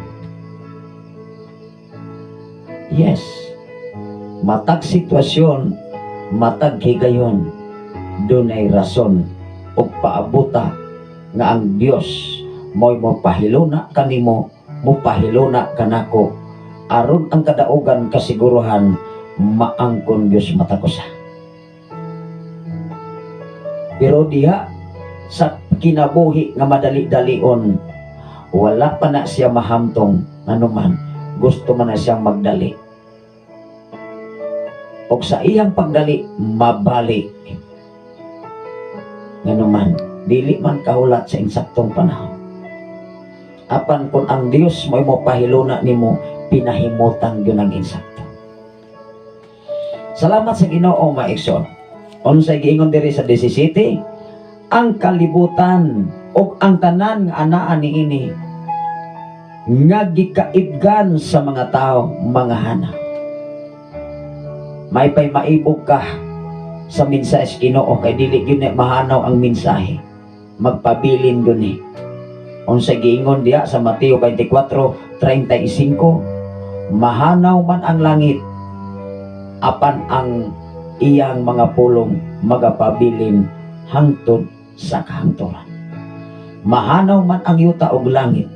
Yes, matag sitwasyon, matag higayon, dunay rason o paabuta nga ang Dios mo'y mopahiluna kanimo, mopahiluna kanako, aron ang kadaugan kasiguruhan maangkon Dios matakusa. Pero diha sa kinabuhi nga madali-dalion, wala pa na siya mahamtong anuman, gusto man na siyang magdali. O sa iyang pagdali, mabalik. Anuman, dili man kahulat sa insaktong panahon. Apan kung ang Dios mo'y mopahiluna nimo, pinahimutang yun ang insakto. Salamat sa Ginoo maigsoon. Unsay giingon diri sa 17, ang kalibutan o ang tanan nga anaa niini nga gikaibgan sa mga tao, mga hana. May pay maibog ka sa mensahe sa Ginoo kay dili gyud mahanaw ang mensahe. Magpabilin gyud ni. Unsay giingon diha sa Mateo 24:35, mahanaw man ang langit, apan ang iyang mga pulong magapabilin hangtod sa kahangturan. Mahanaw man ang yuta og langit,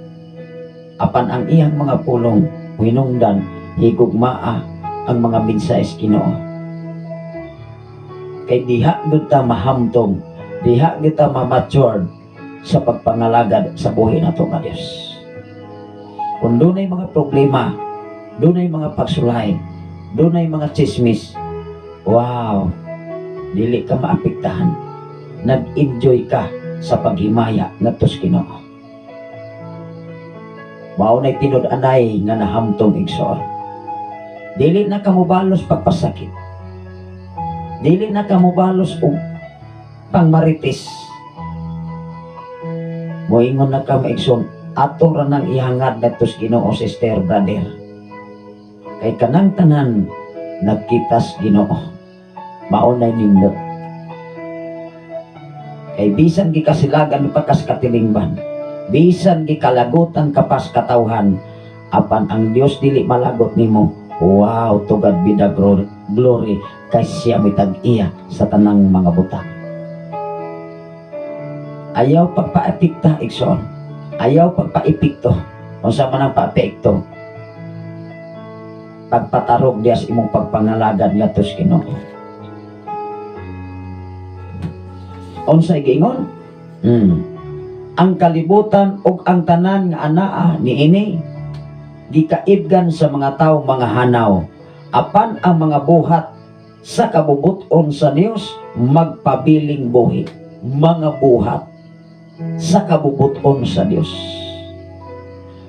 apan ang iyang mga pulong hinungdan higugmaa ang mga mensahe sa Ginoo. Kay diha gyud ta mahamtong, diha gyud ta ma-mature sa pagpangalagad sa buhi nato nga Dios. Kung dunay mga problema, dunay mga pagsulay, dunay mga chismis, wow, dili ka maapektahan. Nag-enjoy ka sa paghimaya ngadto sa Ginoo. Mao nay tinud-anay nga nahamtong igsoon. Dili na ka mobalos pagpasakit. Dili na ka mobalos og pangmaritis. Moingon na ka maigsoon, ato ra nang ihangad ngadto sa Ginoo, sister, brother. Kay kanang tanan nagkitas Ginoo. Maunay nindot. Kay bisan gikasilagan pakas katilingban, bisan gikalagutan kapas katawhan, apan ang Dios dili malagot nimo. Wow, to God be the glory kay siya mitag-iya sa tanang mga butang. Ayaw pagpaepekta igsoon. Ayaw pagpaepekto. Unsa man ang paepekto? Pagpatarog dias imong pagpangalagad ngadto sa Ginoo. Unsay giingon? Ang kalibutan ug ang tanan nga anaa niini gikaibgan sa mga tawo mga hanaw, apan ang mga buhat sa kabubut-on sa Dios magpabiling buhi. Mga buhat sa kabubut-on sa Dios.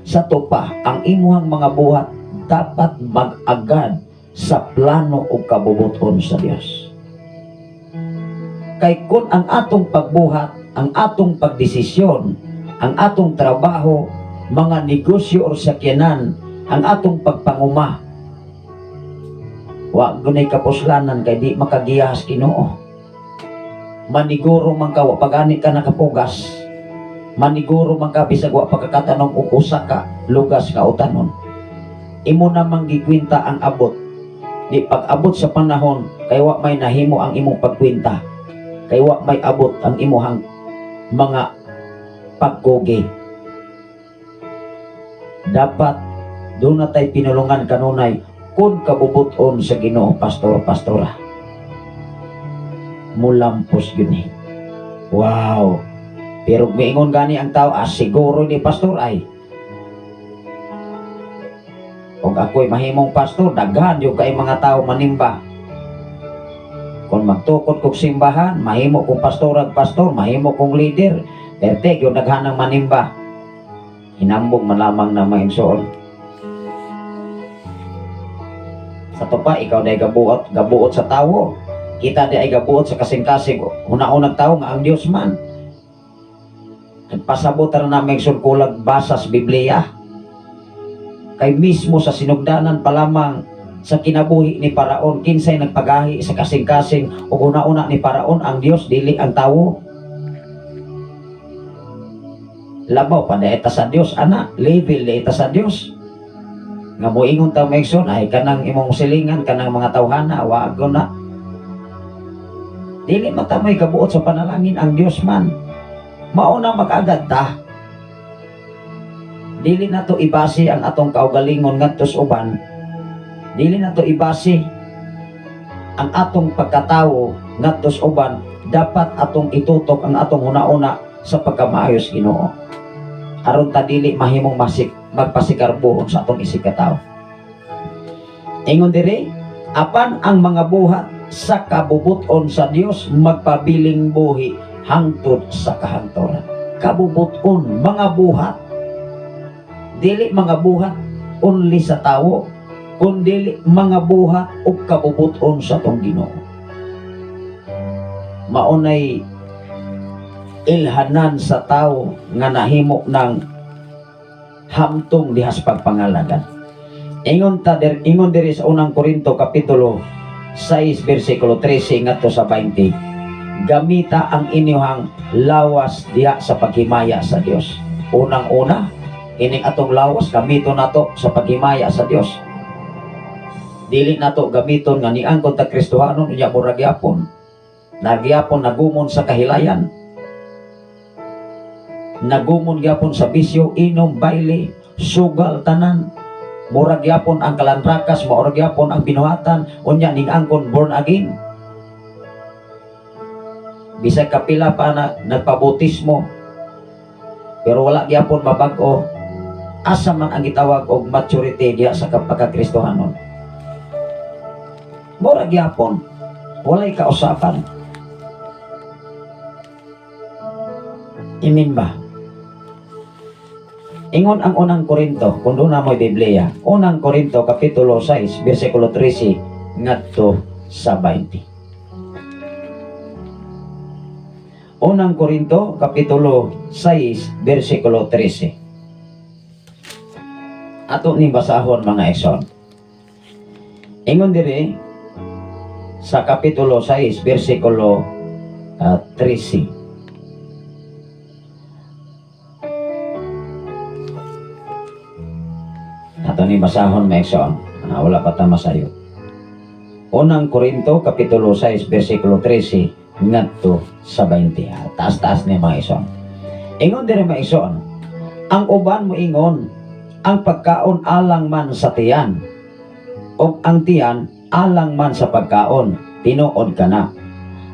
Sa tupa, ang imuhang mga buhat dapat mag-agad sa plano o kabubut-on sa Dios. Kay kung ang atong pagbuhat ang atong pagdesisyon, ang atong trabaho, mga negosyo o sakyanan, ang atong pagpanguma. Wa gunay kapuslanan kay di makagiyas Ginoo. Maniguro man ka wa pagani ka nakapugas. Maniguro man ka bisag wa pagkakatanong og usa ka lugas ka utanon. Imo na manggikwinta ang abot. Di pag-abot sa panahon kay wa may nahimo ang imong pagkwinta. Kay wa may abot ang imong mga pagkugi. Dapat doon na tayo pinulungan kanunay kung kabubuton sa Ginoo pastor-pastora. Mulampos yun eh. Wow! Pero miingon gani ang tao, siguro ni pastor ay. Kung ako'y mahimong pastor, daghan yung kay mga tao manimba. Kung magtukod kong simbahan, mahimo kong pastor, mahimo kong leader, pertek yung daghan ng manimba. Hinambog malamang na maimsoon. Sa tupa, ikaw na gabuot sa tao. Kita di ay gabuot sa kasing-kasing. Una-unang tao nga ang Diyos man. Nagpasabot na namin sulkulag basa sa Biblia. Kay mismo sa sinugdanan pa lamang sa kinabuhi ni Paraon, kinsay nagpagahi sa kasing-kasing o una-una ni Paraon ang Diyos, dili ang tao. Labaw pa na ita sa Diyos, anak, level na ita sa Diyos. Nga mo ingon tayo maigsoon, ay kanang imong silingan, kanang mga tawhana, wag na. Dili matamay kabuot sa panalangin ang Diyos man. Mauna mag-agad ta. Dili na to ibasi ang atong kaugalingon ngadto sa uban. Dili na to ibasi ang atong pagkatawo ngadto sa uban. Dapat atong itutok ang atong una-una sa pagkamaayos Ginoo. Aron ta dili mahimong magpasikarbuhon sa atong isikataw. Ingon diri, apan ang mga buhat sa kabubuton sa Dios magpabiling buhi hangtod sa kahantoran. Kabubuton, mga buhat. Dili mga buhat only sa tawo, kundi mga buhat o kabubuton sa tong Ginoo. Maunay ilhanan sa tao nga nahimo ng hamtong dihas pagpangalagan. Ingon diri sa unang Korinto kapitulo 6 bersikulo 13 ngadto sa 20. Gamita ang inyong lawas diha sa paghimaya sa Dios. Unang-una, ining atong lawas gamiton nato sa paghimaya sa Dios. Dili nato gamiton nga niangkon ta Kristohanon unya murag gyapon. Nagyapon nagumon sa kahilayan. Nagumon gyapon sa bisyo, inom, baile, sugal tanan. Murag gyapon ang kalantrakas, maurag gyapon ang binuhatan, unya ning angkon born again. Bisag kapila pa na nagpabotismo, pero wala gyapon mabag-o. Asa man ang gitawag og maturity diha sa pagka-Kristohanon. Murag gyapon, walay kausapan. Imin ba? Ingon ang unang Korinto, kung doon na mo'y Biblia, unang Korinto, kapitulo 6, versikulo 13, ngadto sa 20. Unang Korinto, kapitulo 6, versikulo 13. Ato ni basahon mga ekson. Ingon diri, sa kapitulo 6, versikulo 13. Ato ni basahon maigsoon, wala pa ta masayo. Unang Korinto kapitulo 6 bersikulo 13 ngadto sa 20. Taas-taas ni mga igsoon. Ingon diri mga igsoon, ang uban mo ingon, ang pagkaon alang man sa tiyan, o ang tiyan alang man sa pagkaon, tinuod ka na.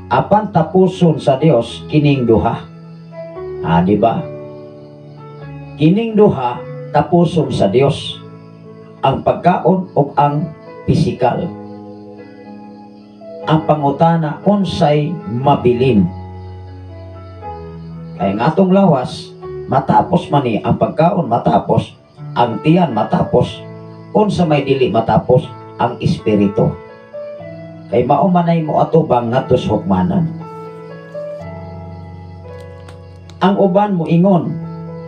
Apan tapuson sa Dios kining duha. Di ba? Kining duha tapuson sa Dios. Ang pagkaon o ang pisikal. Ang pangutana unsay mabilin. Kaya nga atong lawas, matapos man ni ang pagkaon matapos, ang tiyan matapos, unsa may dili matapos ang espiritu. Kay maumanay mo atubang ngadto sa hukmanan. Ang uban mo ingon,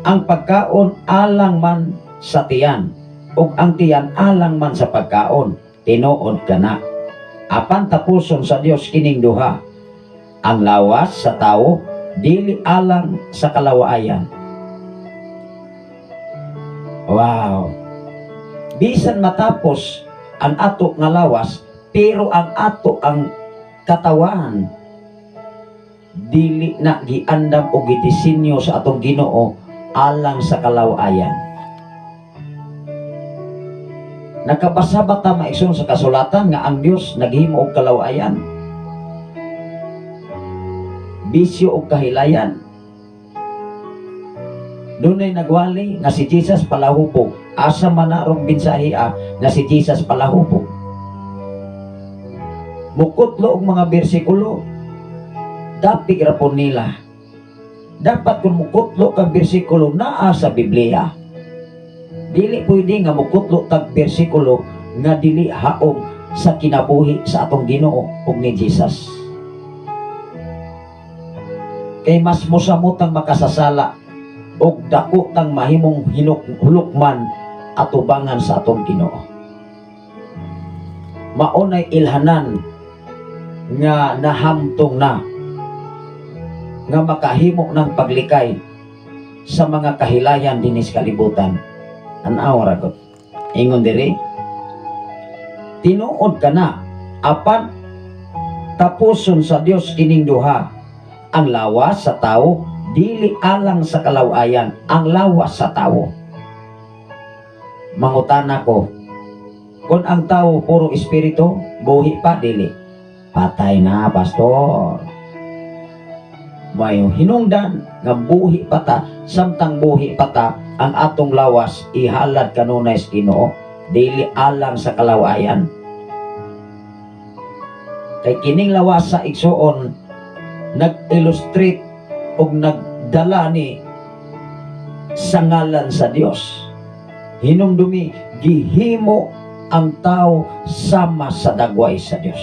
ang pagkaon alang man sa tiyan, ug ang tiyan alang man sa pagkaon, tinuod ka na. Apan tapuson sa Dios kining duha, ang lawas sa tao dili alang sa kalawaayan. Wow! Bisan matapos ang ato nga lawas, pero ang ato ang katawan dili na giandam o gidisenyo sa atong Ginoo alang sa kalawaayan. Nakabasa ba ta maigsoon sa kasulatan nga ang Dios naghimo og kalawaayan? Bisyo o kahilayan. Dunay nagwali nga si Jesus palahubog. Asa man na rong binsahiya nga si Jesus palahubog. Mukutlo og mga bersikulo. Dapig ra po nila. Dapat kung mukutlo kag bersikulo naa sa Biblia. Dili pwede nga mukutlo kag bersikulo nga dili haom sa kinabuhi sa atong Ginoo ug ni Jesus. Kay mas mosamotang makasasala og dako tang mahimong hulukman atubangan sa atong Ginoo. Maunay ilhanan nga nahamtong na nga makahimo ng paglikay sa mga kahilayan dinis kalibutan. An-aw ra gud. Ingon diri, tinuod ka na apan tapuson sa Dios kining duha, ang lawas sa tao dili alang sa kalawaayan, ang lawas sa tao. Mangutana ko, kung ang tao puro espiritu, buhi pa dili? Patay na, pastor. May hinungdan nga buhi pa ta, samtang buhi pa ta, ang atong lawas ihalad kanunay sa Ginoo, dili alang sa kalawaayan. Kay kining lawas sa igsuon nag-illustrate o nagdala ni sa ngalan sa Dios. Hinumdumi, gihimo ang tao sama sa dagway sa Dios.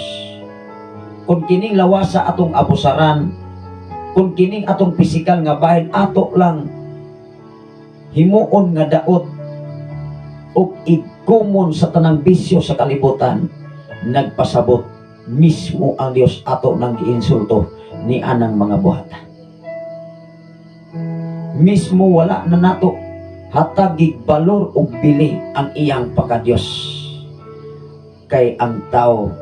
Kung kining lawas sa atong abusaran, kung kining atong pisikal nga bahin, ato lang himuon nga daot o igkumon sa tanang bisyo sa kalibutan, nagpasabot mismo ang Dios ato nang giinsulto ni anang mga buhata. Mismo wala na nato hatagig balor o bili ang iyang pagka-Dios. Kay ang tao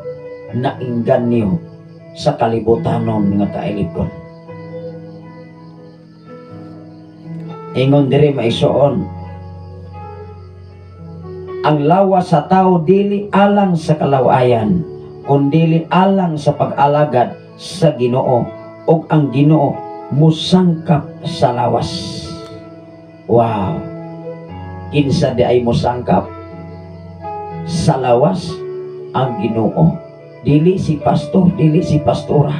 na inganyo sa kalibutanon nga kailigon. Ingon diri maisuon, ang lawas sa tao dili alang sa kalawaayan, kundi alang sa pag-alagad sa Ginoo, ug ang Ginoo musangkap sa lawas. Wow! Kinsa di ay musangkap sa lawas ang Ginoo. Dili si pastor, dili si pastora.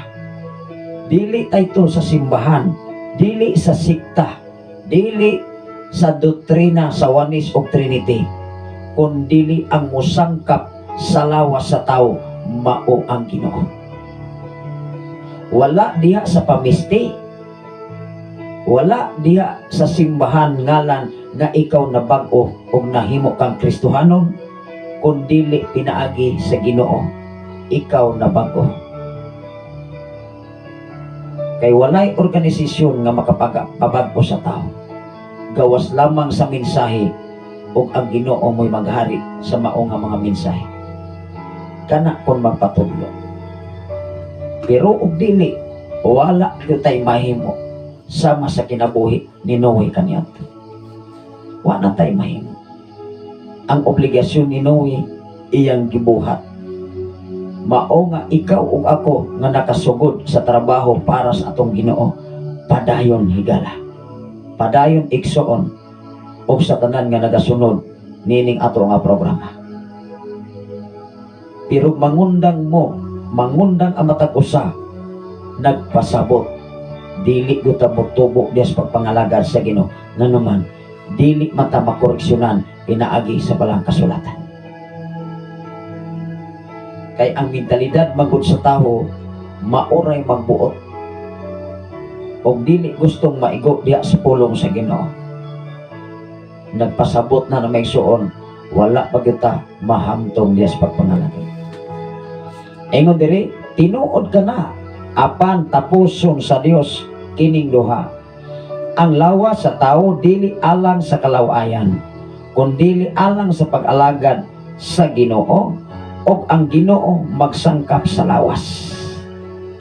Dili tayo sa simbahan, dili sa sikta, dili sa doktrina sa Wanis o Trinity, kundi ang musangkap sa lawas sa tao mao ang Ginoo. Wala diha sa pamisti, wala diha sa simbahan ngalan nga ikaw na bag-o o nahimo kang Kristohanon, kundi pinaagi sa Ginoo ikaw na bag-o. Kay walay organisasyon nga makapagpabag-o sa tao, gawas lamang sa mensahe ug ang Ginoo mo'y maghari sa mao nga mga mensahe kana kon magpatudlo. Pero ug dili wala gyud tay mahimo sama sa kinabuhi ni Noe kaniadto. Wala tay mahimo. Ang obligasyon ni Noe iyang gibuhat. Mao nga ikaw ug ako nga nakasugod sa trabaho para sa atong Ginoo, padayon higala, padayon igsuon ug sa tanan nga nagasunod nining ato nga programa. Pero mangundang ang matag usa, nagpasabot, dili guta motubo dias pagpangalagad sa Ginoo, nganuman dili mata makoreksyonan pinaagi sa balang kasulatan. Kay ang mentalidad magud sa tawo maoray magbuot. o dili gustong maigo diha sa pulong sa Ginoo. Nagpasabot na may suon, wala pa kita mahamtong diha sa pagpangalangin. Ingon diri, tinuod ka na apan tapuson sa Dios kining duha. Ang lawas sa tao dili alang sa kalawayan, kundi alang sa pag-alagad sa Ginoo, o ang Ginoo magsangkap sa lawas.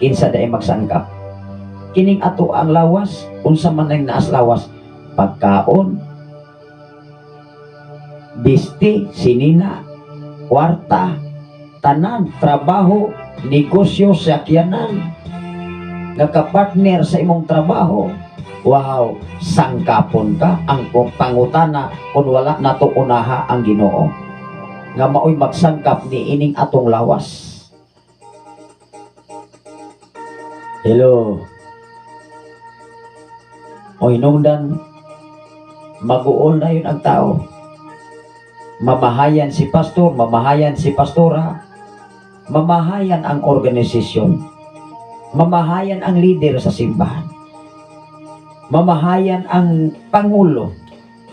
Kinsa daay magsangkap? Kining ato ang lawas, unsa man ang naas lawas, pagkaon, bisti, sinina, kwarta, tanan, trabaho, negosyo, sakyanan, nakapartner sa imong trabaho. Wow, sangkapon ka. Ang pangutana kung wala nato unaha ang Ginoo nga maoy magsangkap ni ining atong lawas. Hello. O hinungdan, mag-uol na yun ang tao. Mamahayan si pastor, mamahayan si pastora, mamahayan ang organisasyon, mamahayan ang leader sa simbahan, mamahayan ang pangulo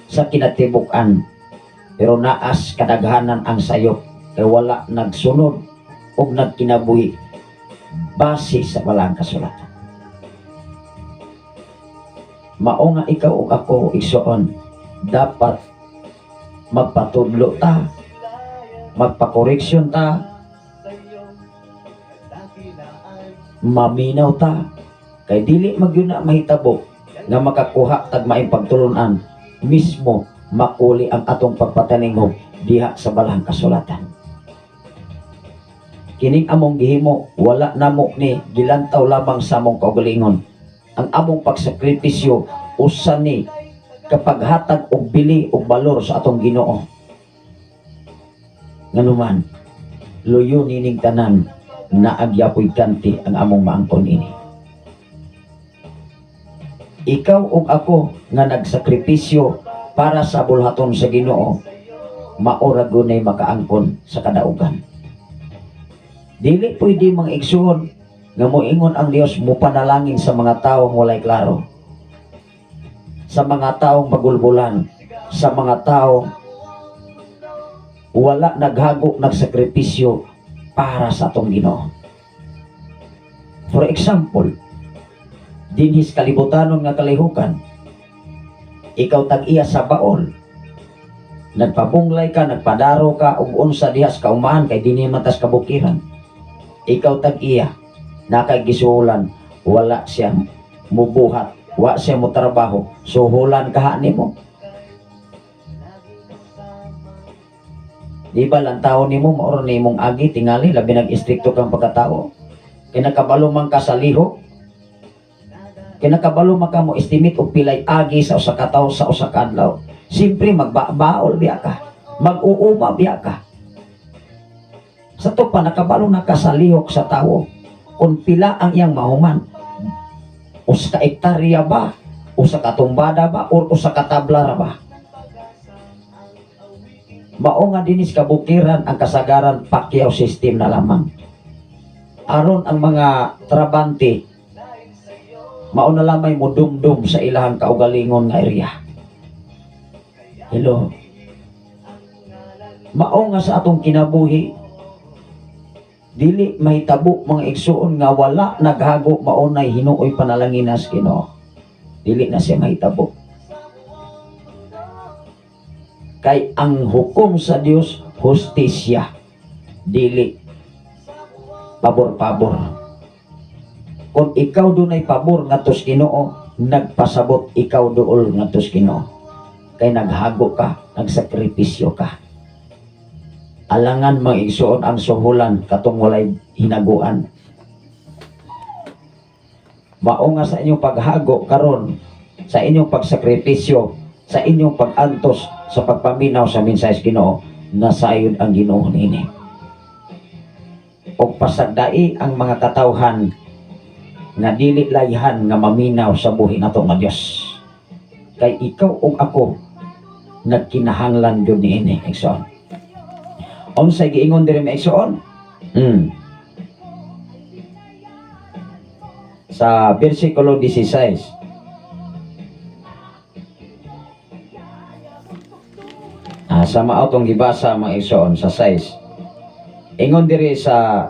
sa kinatibukan, pero naas kadaghanan ang sayop kay wala nagsunod o nagkinabuhi base sa walang kasulatan. Mao nga ikaw o ako igsoon, dapat magpatudlo ta, magpakoreksyon ta, maminaw ta, kay dili magyuna mahitabo nga makakuha tag maing pagtulunan mismo makuli ang atong pagpataningog diha sa balang kasulatan. Kining among gihimo wala namo ni gilantaw lamang sa among kaugalingon. Ang among pagsakripisyo usa ni kapaghatag og bili og balor sa atong Ginoo. Nganuman luyo nining tanan na agyapoy kanti ang among maangkon ini. Ikaw ug ako nga nagsakripisyo para sa bulhaton sa Ginoo, maura gunay makaangkon sa kadaugan. Dili pwede mga igsoon nga moingon ang Dios mo panalangin sa mga taong walay klaro, sa mga taong magulbulan, sa mga taong wala naghagok nagsakripisyo para sa atong Ginoo. For example, dinhis kalibutanon nga kalihukan, ikaw tag-iya sa baol, nagpabunglay ka, nagpadaro ka ug unsa diha sa kaumahan kay dinhi matas kabukiran. Ikaw tag-iya nakagisulan, wala siya mubuhat, wala siya mo trabaho, suhulan kaha nimo. Di ba lang tao nimo maoro nimong agi tingali labi nag-istrikto kang pagkatao. Kinakabalo man ka sa liho, kinakabalo man ka mo estimate og pilay agi sa usa ka tawo sa usa ka adlaw. Simpre magbabaol biya ka, mag-uuma biya ka. Sa to pa nakabalo na ka sa lihok sa tawo kung pila ang iyang mahuman, usa ka ektarya ba, usa ka tumbada ba, o usa ka tabla ba. Mao nga dinis kabukiran ang kasagaran Pacquiao system na lamang. Aron ang mga trabante mao na lamay mo dumdum sa ilahang kaugalingon nga area. Hello. Mao nga sa atong kinabuhi, dili mahitabo mga igsuon nga wala naghago maunay hinuoy panalanginas Ginoo. Dili na siya mahitabo. Kay ang hukom sa Dios hustisya, dili pabor-pabor. Kung ikaw dunay pabor ngadtos Ginoo, nagpasabot ikaw duol ngadtos Ginoo. Kay naghago ka, nagsakripisyo ka. Alangan mga igsuon ang suhulan katong walay hinaguan. Mao nga sa inyong paghago karon, sa inyong pagsakripisyo, sa inyong pag-antos sa pagpaminaw sa mensahe Ginoo, nasayod ang Ginoo nini. Og pasagdai ang mga katawhan nga dili layhan nga maminaw sa buhi nato nga Dios. Kay ikaw ug ako nagkinahanglan gyud niini igsoon. Unsay giingon diri maigsoon? sa versikulo 16. Sa maotong gibasa mga igsoon sa 6. Ingon diri sa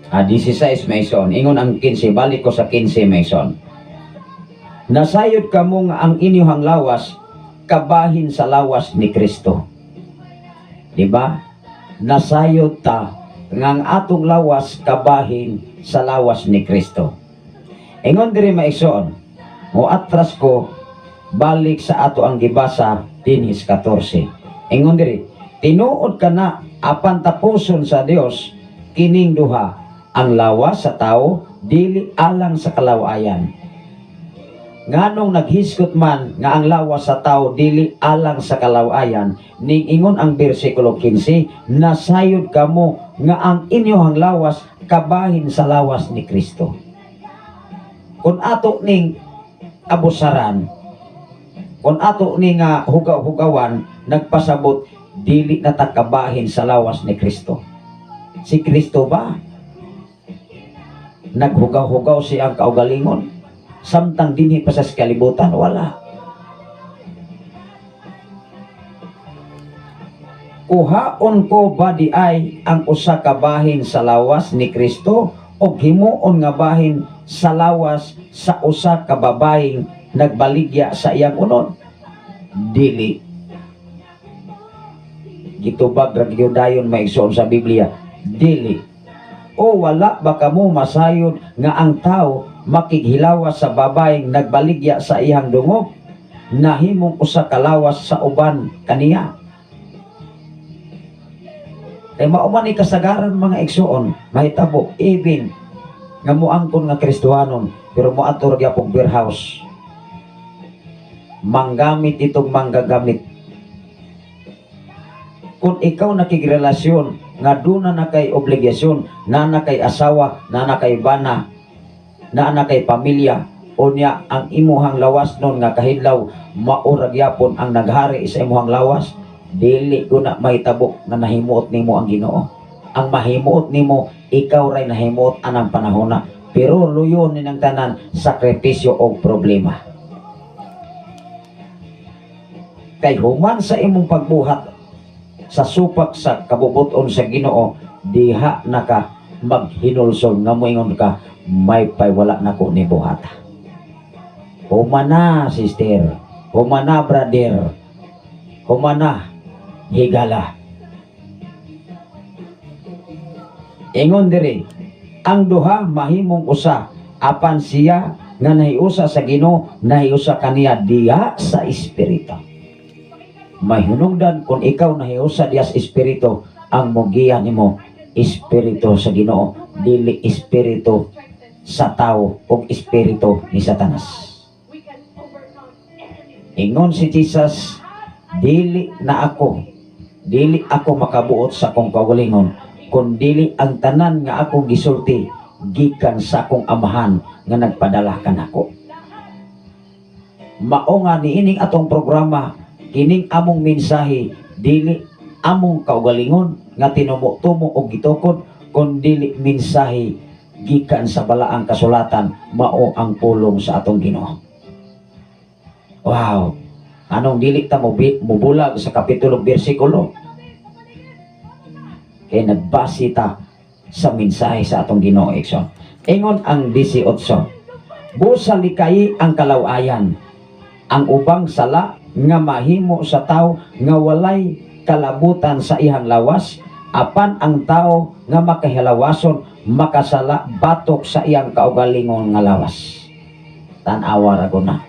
Ah, 16 Mason. Ingon ang 15. Balik ko sa 15 Mason. Nasayod kamo nga ang inyong lawas kabahin sa lawas ni Kristo. Diba? Nasayod ta nga ang atong lawas kabahin sa lawas ni Kristo. Ingon diri Mason. Mo atras ko balik sa ato ang gibasa dinhis 14. Ingon diri, tinuod ka na apan tapuson sa Dios kining duha, ang lawas sa tao dili alang sa kalawayan. Nganong naghiskot man nga ang lawas sa tao dili alang sa kalawayan, ning ingon ang bersikulo 15, nasayod kamo nga ang inyong lawas kabahin sa lawas ni Kristo. Kung ato ning abusaran, kung ato ning hugaw-hugawan, nagpasabot dili na ta kabahin sa lawas ni Kristo. Si Kristo ba naghugaw-hugaw siyang kaugalingon samtang dinhi pa sa kalibutan? Wala. Kuhaon ko ba di ay ang usa ka bahin sa lawas ni Kristo o himuon nga bahin sa lawas sa usa ka babaeng nagbaligya sa iyang unod? Dili. Gitubag ra gyud dayon maigsoon sa Biblia, dili. O wala ba kamo masayod nga ang tao makighilawas sa babaeng nagbaligya sa iyang dungog, nahimong usa ka lawas sa uban kaniya? Kay mauman ni kasagaran mga igsoon, mahitabo even nga moangkon nga Kristohanon pero moadto ra gyapon beer house. Manggamit itong manggagamit. Kung ikaw nakigrelasyon nga duna na kay obligasyon, na kay asawa, na kay bana, na kay pamilya, o niya ang imuhang lawas nun nga kahidlaw maurag yapon ang naghari sa imuhang lawas, dili ko na mahitabo nga nahimuot nimo ang Ginoo. Ang mahimuot nimo, ikaw ray nahimuot anang panahona, pero luyon ni ng tanan sakripisyo o problema. Kay human sa imong pagbuhat sa supak sa kabubuton sa Ginoo, diha na ka maghinulsol nga moingon ka, may pay wala na ko ni buhata. Humana sister, humana brother, humana higala. Ingon diri, ang duha mahimong usa, apan siya nga nahiusa sa Ginoo, nahiusa kaniya diha sa espiritu. May hunungdan kung ikaw nahiusa diya sa espiritu, ang mugiya nimo espiritu sa Ginoo, dili espiritu sa tao o espiritu ni Satanas. Ingon si Jesus, dili ako makabuot sa akong kaugalingon, kung dili ang tanan nga akong gisulti gikan sa akong amahan nga nagpadala kanako. Mao nga niining atong programa, kining among mensahe dili among kaugalingon nga tinumo-tumo og gitukod, kun dili mensahe gikan sa balaang kasulatan, mao ang pulong sa atong Ginoo. Wow, anong dili ta mubulag sa kapitulo bersikulo, kay nagbase ta sa mensahe sa atong Ginoo. Ingon ang 18, busa likay ang kalawayan, ang ubang sala nga mahimo sa tao nga walay kalabutan sa ihang lawas, apan ang tao nga makahilawason makasala batok sa iyang kaugalingon nga lawas. Tan-awa ra ko na,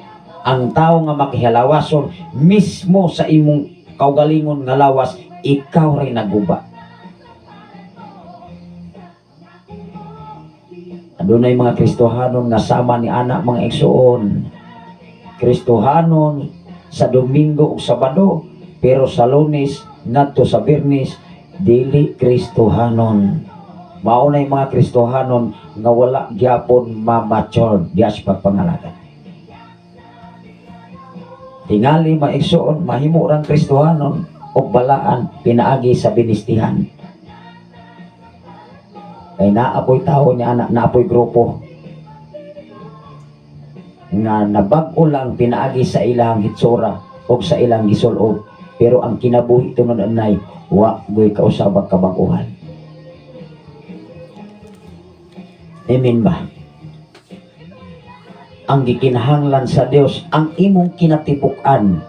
ang tao nga makahilawason mismo sa imong kaugalingon nga lawas, ikaw ray naguba. Adunay mga Kristohanon nga sama ni anak mga igsoon, Kristohanon sa Domingo ug Sabado, pero sa Lunes ngadto sa Biyernes dili Kristohanon. Maunay mga Kristohanon nga wala gyapon ma-mature diya sa pagpangalaga. tingali maigsoon mahimo rang Kristohanon o balaan pinaagi sa binistihan. Kay naapoy tao niya anak, naapoy grupo nga nabag-o lang pinaagi sa ilang hitsura o sa ilang gisulob, pero ang kinabuhi tunod anay wa goy kausabag kabaguhan. Amen ba? Ang gikinahanglan sa Dios ang imong kinatipukan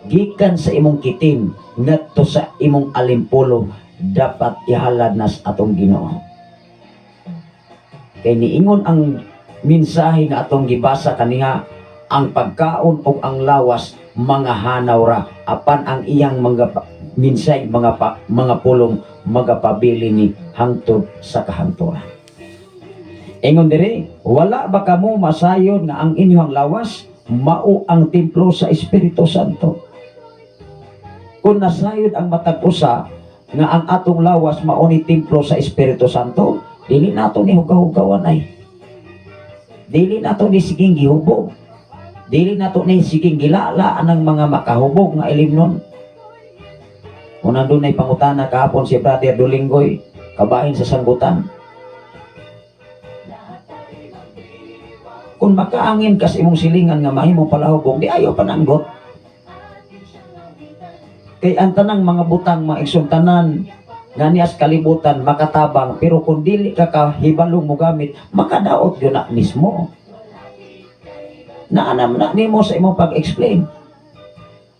gikan sa imong kitin ngadto sa imong alimpulo dapat ihalad nas atong Ginoo. Kay niingon ang mensahe nga atong gibasa kaniha, ang pagkaon o ang lawas mga hanaw ra apan ang iyang mga mensahe mga pulong magapabili ni hangtod sa kahangturan. Ingon diri, wala ba kamo masayon nga ang inyong lawas mao ang templo sa Espiritu Santo? Kung nasayod ang matag usa nga ang atong lawas mao ni templo sa Espiritu Santo, dili nato ni hugaw-hugawan ay. Dili nato ni siging gihubog. Dili nato ni siging gilala ng mga makahubog nga ilimnon. Kung nandun ay pangutana kahapon si Brother Dolingoy, kabahin sa sanggutan. Kung makaangin kas imong silingan nga mahimong palahubog, di ayaw pananggot. Kay ang tanang mga butang, mga igsumtanan, nga niyas kalibutan, makatabang, pero kung dili ka kahibalong mo gamit, makadaot yun na mismo. Naanam na nimo sa imong pag-explain.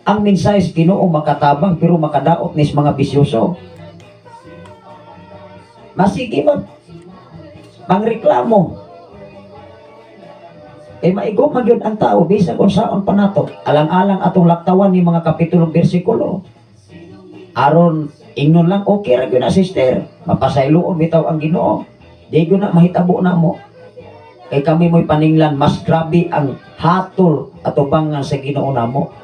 Ang mensahe sa Ginoo makatabang, pero makadaot nis mga bisyoso. Masige ba? Pangreklamo. Maigom magyud ang tao bisag unsaon pa nato. Alang-alang atong laktawan ni mga kapitulo bersikulo. Aron ingnon lang okay ra gyud na sister. Mapasayloon bitaw ang Ginoo. Di gyud na mahitabo na mo. Kay kami mo'y paninglan mas grabe ang hatol at ubangan sa Ginoo namo.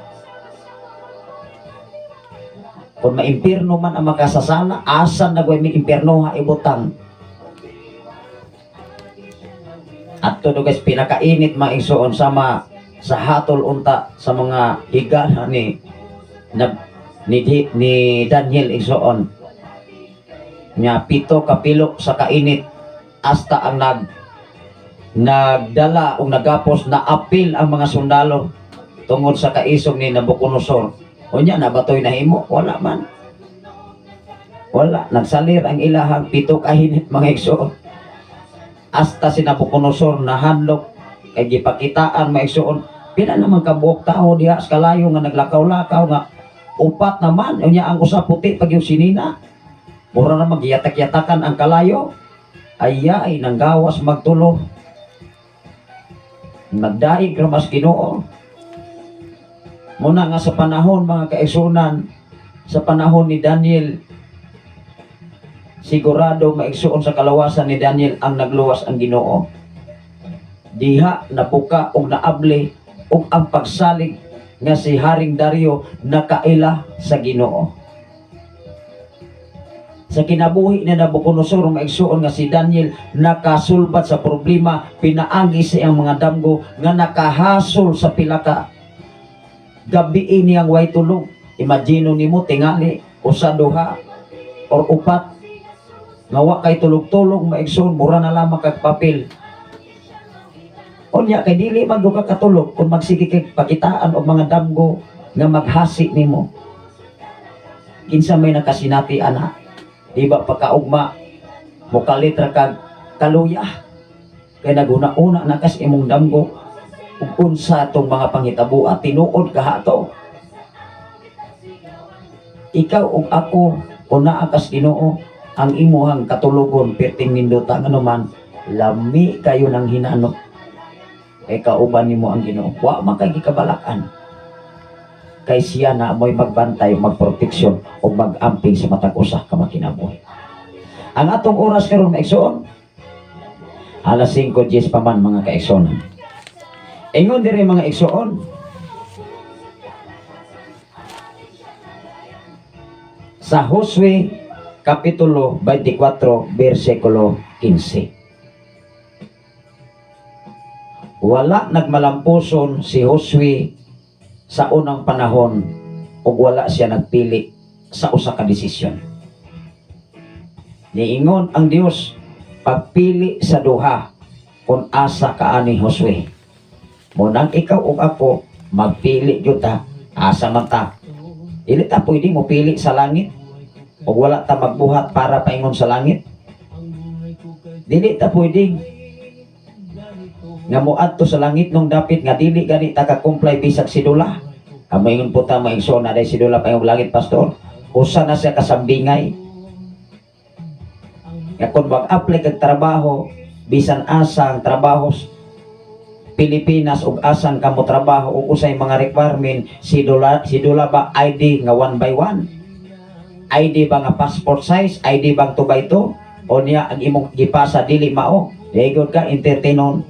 Kung maimpierno man ang makasasala, asan na gawin may impierno ha ibutang. At to guys, pinakainit mga igsoon sama sa hatol unta sa mga higala ni Daniel igsoon. Nya 7 kapilo sa kainit hasta ang nagdala o nagapos na apil ang mga sundalo tungod sa kaisog ni Nabucodonosor. Unya nabatoy na himo, wala man. Wala, nagsalir ang ilahang 7 kainit mga igsoon. Hasta si Nabucodonosor na handlok kay gipakitaan maigsoon pila naman kabuok tao diha sa kalayo nga naglakaw-lakaw nga upat naman unya ang usa puti pag yung sinina mura na magyatak-yatakan ang kalayo ay nanggawas magtulo nagdaig ra mas Ginoo. Muna nga sa panahon mga kaigsunan, sa panahon ni Daniel, sigurado maigsuon sa kalawasan ni Daniel ang nagluwas ang Ginoo. Diha napuka og naable og ang pagsalig nga si Haring Dario nakaila sa Ginoo. Sa kinabuhi ni Nabucodonosor maigsuon nga si Daniel nakasulbat sa problema, pinaagi sa iyang mga damgo nga nakahasol sa pila ka gabi niyang way tulog. Imagine nimo tingali usa duha or upat nga wa kay tulog-tulog maigsoon mura na lamang kag papel. Unya kay dili man ka katulog kung magsige kay pakitaan og mga damgo nga maghasi nimo. Kinsa may nakasinati ana, di ba pagkaugma mukalitra kag kaluya kay naguna-una na kas imong damgo ug unsa tong mga panghitabo at tinuod kahato. Ikaw ug ako kuna akas Ginoo ang imuhang katulugon perting nindutan ano man lami kayo ng hinanok kay kauban nimo ang Ginoo wa man kay gikabalakan kay siya na mo'y magbantay magproteksyon o magamping sa matag usa ka makinabuhi. Ang atong oras karon maigsoon alas 5:10 pa man mga kaigsoon. Ingon diri mga igsoon sa Josue Kapitulo 24, versikulo 15. Wala nagmalampuson si Josue sa unang panahon ug wala siya nagpili sa usa ka desisyon. Niingon ang Dios pagpili sa duha kung asa ka ani Josue. Munang ikaw ug ako magpili gyud ta asa man ta. Dili ta pwede mo pili sa langit ug wala ta magbuhat para paingon sa langit. Dili ta pwede nga moadto sa langit nung dapit nga dili gani ta ka-comply bisag sidula. Amayon po ta maigsoon na day sidula paingong langit, pastor. Usa na siya kasambingay. Nga kung mag-apply kag trabaho, bisan asang trabaho Pilipinas ug asan ka mo trabaho ug usay mga requirement, sidula ba ID nga 1 by 1? ID ba nga passport size? ID bang 2 by 2? O niya ang imong gipasa dili mao? Daygon ka entertainon.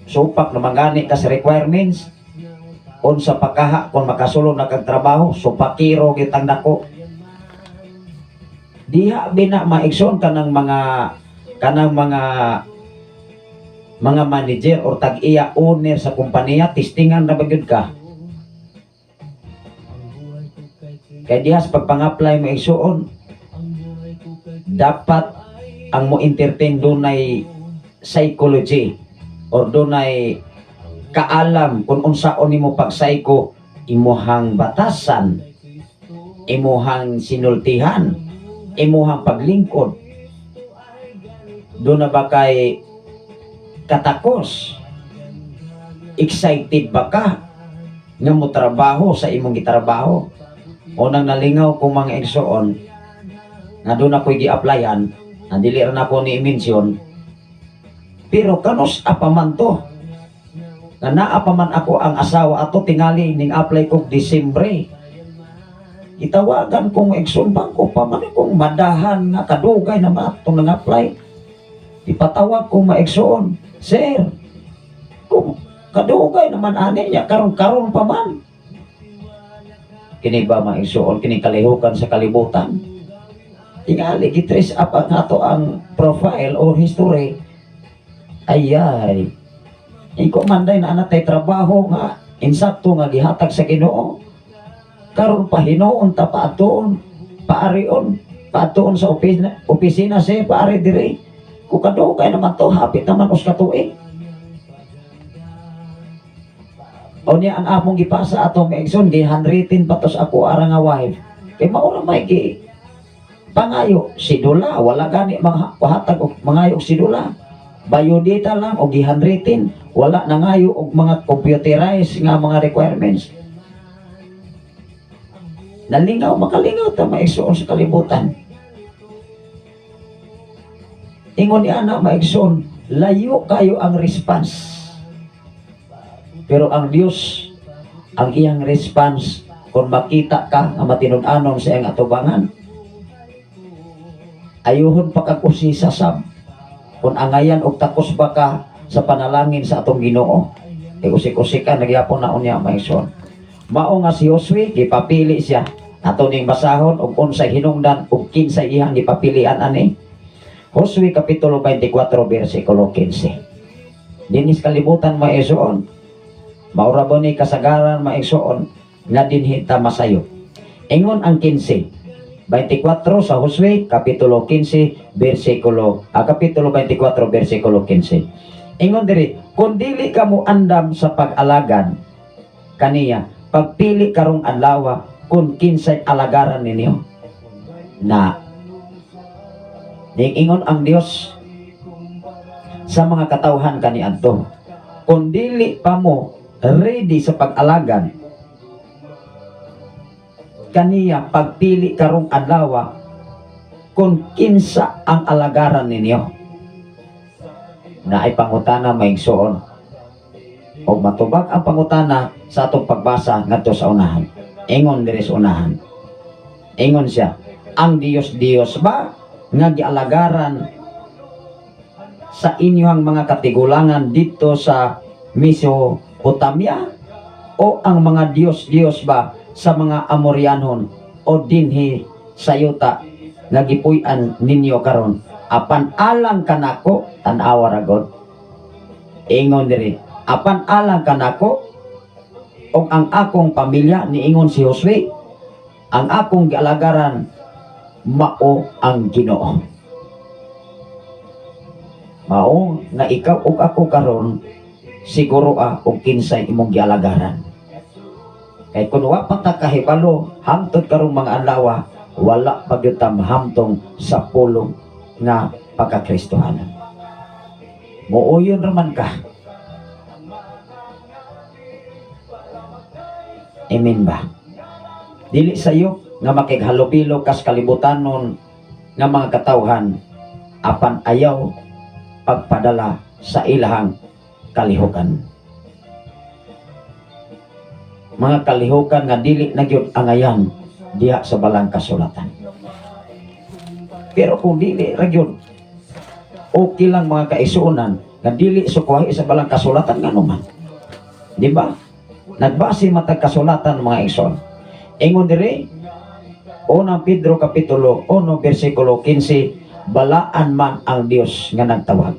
Supak na mangani ka sa requirements. Unsa pagkaha kung makasulod na kag trabaho, supakiro kitang dako. Diha bina maigsoon kanang mga manager or tag-iya owner sa kumpanya, testingan na ba gyud ka? Kaya diha sa pagpang-apply mo igsoon, dapat ang mo entertain dunay psychology or dunay kaalam kung unsaon nimo pag-psycho, imuhang batasan, imuhang sinultihan, imuhang paglingkod. Doon na ba kay katakos? Excited ba ka nga mo trabaho sa imong gitrabaho? O nang nalingaw kung mga igsoon na doon ako'y gi-applyan, na dili rin ako ni i-mention, pero kanos apaman to? Na naapaman ako ang asawa ato tingali ning apply ko Disyembre. Itawagan kong igsoon bangko pa man kong madahan nga kadugay na matong nang apply. Ipatawag kong maigsoon, sir, kung kadugay naman ani niya, karon pa man. Kini ba maigsoon, kini kalihukan sa kalibutan. Tingali, gitrace up ang ato ang profile or history. Ayay, iko manday na anatay trabaho nga, insakto nga gihatag sa Ginoo. Karon pa hinoon ta paatoon, paatoon sa opisina siya, paari diri. Kung kadugay naman to, hapit naman os katuig. O niya ang among gipasa atong maigsoon, gihandwritten pa to sa ako arang nga wife. Kay maura may pangayo sidula, wala gani mga pahatag og mangayo og sidula. Biodata lang og gihandwritten, wala nangayo og mga computerized nga mga requirements. Nalingaw, makalingaw ta maigsoon sa kalibutan. Ingon ni anak maigsoon, layo kayo ang response. Pero ang Dios, ang iyang response, kung makita ka nga matinud-anon sa iyang atubangan, ayuhon pa kag usi sa sab. Kung angayan og takos ba ka sa panalangin sa atong Ginoo, usik-usik ka, nagyapon na unya maigsoon. Mao nga si Josue, gipapili siya. Ato ning basahon og unsay hinungdan ug kinsay iyang gipapilian ani. Josue kapitulo 24 bersikulo 15. Dinis kalibutan maigsoon. Maura ba ni kasagaran maigsoon nga dinhi ta masayo. Ingon ang 15. 24 sa Josue kapitulo 15 kapitulo 24 bersikulo 15. Ingon diri, kung dili ka mo andam sa pag-alagad kaniya, pagpili karong adlaw kung kinsay alagaran ninyo na ingon ang Dios sa mga katawhan kaniadto. Kung dili pa mo ready sa pag-alagad kaniya, pagpili karong adlaw kung kinsa ang alagaran ninyo. Na ay pangutana maigsoon o matubag ang pangutana sa atong pagbasa ngadto sa unahan. Ingon diri sa unahan, ingon siya, ang Dios ba nga gialagaran sa inyong mga katigulangan dito sa Mesopotamia, o ang mga Diyos ba sa mga Amoryanon o dinhi sa yuta nga gipuy-an ninyo karon? Apan alang kanako, tanawa ra God. Ingon diri, apan alang kanako o ang akong pamilya, niingon si Josue, ang akong gialagaran mao ang Ginoo. Mao nga ikaw ug ako karon siguro og kinsay imong gialagaran. Kay kun wa pa ta kahibalo hangtod karong mga adlaw, wala pa gyud ta mahamtong sa pulong nga pagkakristohanan. Muuyon raman ka. Amen ba? Dili sayo nga makighalupilo kas kalibutanon nga mga katawhan apan ayaw pagpadala sa ilahang kalihukan. Mga kalihukan nga dili na gyud angayan diha sa balang kasulatan. Pero kung dili ra gyud okay lang mga kaisunan nga dili sukwahi sa balang kasulatan nga naman. Di ba? Nagbase matag kasulatan mga igsoon. Ingon diri unang Pedro kapitulo 1 bersikulo 15, balaan man ang Dios nga nagtawag.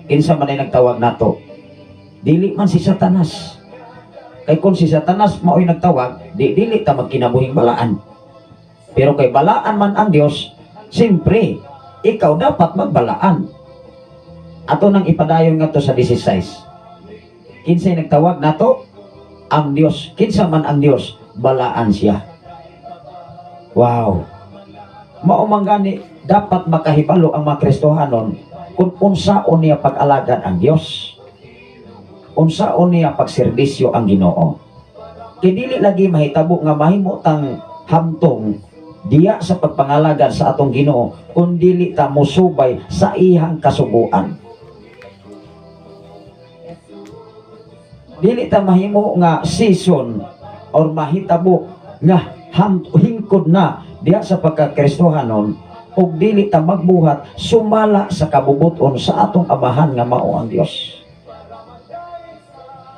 Kinsa man ay nagtawag nato? Dili man si Satanas. Kay kung si Satanas mao'y nagtawag, dili ta magkinabuhing balaan. Pero kay balaan man ang Dios, siyempre ikaw dapat magbalaan. Ato nang ipadayon nga to sa 16. Kinsay nagtawag nato? Ang Dios. Kinsa man ang Dios, balaan siya. Wow. Maumanggani dapat makahibalo ang mga Kristohanon kung unsaon niya pag-alagad ang Dios. Unsaon niya pagserbisyo ang Ginoo. Kay dili lagi mahitabo nga mahimo tang hamtong diya sa pagpangalagad sa atong Ginoo kung dili ta musubay sa iyang kasubuan. Dili ta mahimo nga season or mahitabo nga hingkod na diha sa pagkakristohanon ug dili ta magbuhat sumala sa kabubuton sa atong amahan nga mao ang Dios.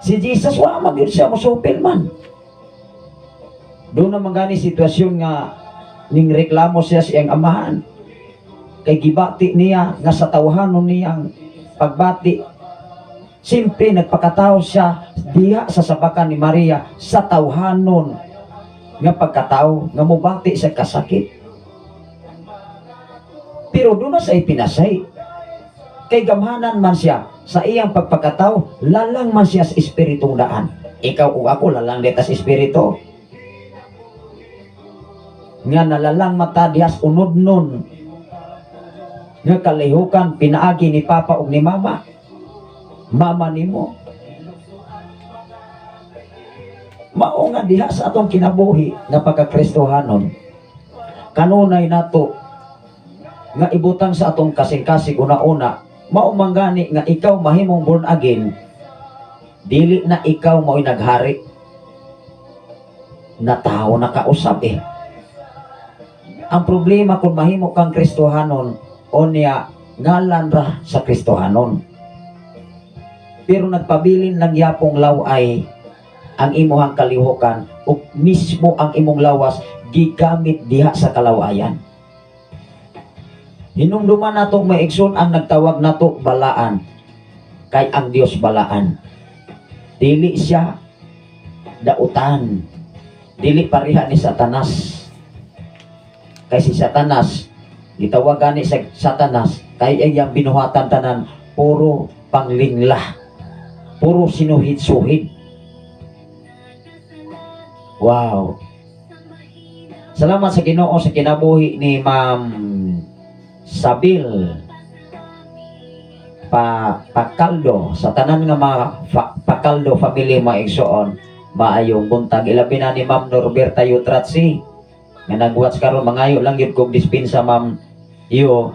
Si Jesus wa man gyud siya mosupil man. Doon naman gani sitwasyon nga ning reklamo siya sa iyang amahan. Kay gibati niya nga sa tawhanon niyang pagbati. Simpre nagpakatao siya diha sa sabakan ni Maria sa tawhanon nga pagkatao nga mubati sa kasakit. Pero doon na sa ipinasay. Kay gamhanan man siya sa iyang pagpakatao, lalang man siya sa espiritong daan. Ikaw o ako lalang dito sa espiritu. Nga nalalang mata dihas unod nun. Nga kalihukan pinaagi ni Papa o ni Mama. Mama nimo. Mao nga diha sa atong kinabuhi nga pagkakristohanon. Kanunay nato nga ibutang sa atong kasing-kasing una-una, mao manggani nga ikaw mahimong born again, dili na ikaw mao'y naghari na tao na kausap eh. Ang problema kung mahimo kang Kristohanon o niya ngalan ra sa Kristohanon. Pero nagpabilin lang yapong laway ang imuhang kalihukan o mismo ang imong lawas gigamit diha sa kalawayan. Hinumduman nato maigsoon ang nagtawag nato balaan kay ang Dios balaan. Dili siya dautan. Dili pareha ni Satanas. Kay si Satanas gitawagan ni Satanas kay iyang binuhatan tanan puro panglingla. Puro sinuhid-suhid. Wow. Salamat sa Ginoo sa kinabuhi ni Ma'am Sabil Pakaldo sa tanan nga mga Pakaldo family mga igsoon, maayong buntag. Ilabi na ni Ma'am Norberta Yutratsi nga nagwatch karon mangayo lang yun kong dispensa Ma'am iyo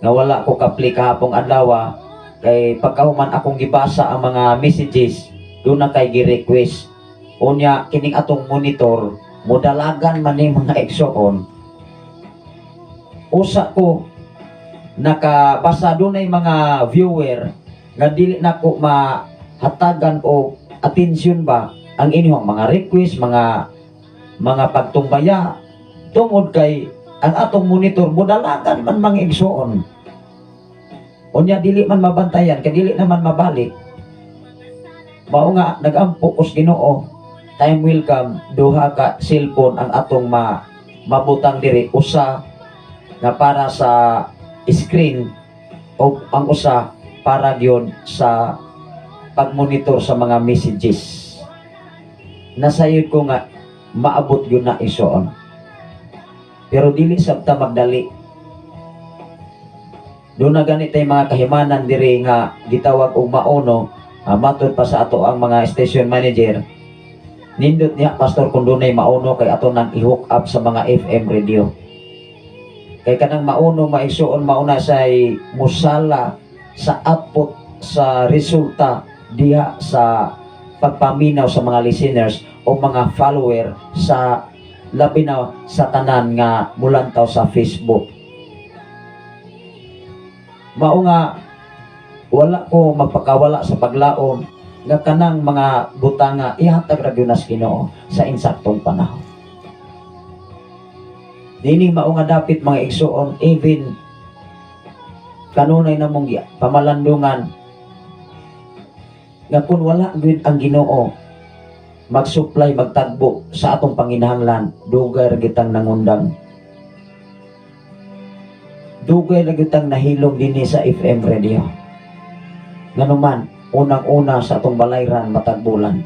nga wala ko kapli kahapong adlaw. Kay pagkahuman akong gibasa ang mga messages, doon na kay gi-request. Unya, kining atong monitor, modalagan man ni mga igsoon. Usa ko, nakabasa doon ay mga viewer, nga dili na ko mahatagan o atensyon ba ang inyong mga request, mga pagtumbaya, tungod kay ang atong monitor, modalagan man mga igsoon. Unya dili man mabantayan, kay dili naman mabalik. Mao nga nagampo os Ginoo time will come duha ka cellphone ang atong mabutang diri, usa nga para sa screen o ang usa para gyud sa pagmonitor sa mga messages. Nasayod ko nga maabot yun na isoon, pero dili sabta magdali. Doon na ganit ay mga kahimanan diri nga gitawag og mauno, matod pa sa ato ang mga station manager. Nindot niya pastor kung doon ay mauno kay ato nang i-hook up sa mga FM radio. Kay kanang mauno maisuon mauna say musala sa output sa resulta diha sa pagpaminaw sa mga listeners o mga follower sa labi na sa tanan nga mulantaw sa Facebook. Mao nga wala ko magpakawala sa paglaom nga kanang mga butanga ihatag ra gyud nas Ginoo sa insaktong panahon. Dini mao nga dapit mga igsoon, even kanunay namong pamalandungan nga kung wala gyud ang Ginoo mag-supply magtagbo sa atong panginahanglan, dugay ra gitang nangundang. Dugay ra gitang nahilom dinhi sa FM radio. Nganuman unang-una sa atong balayran matagbulan.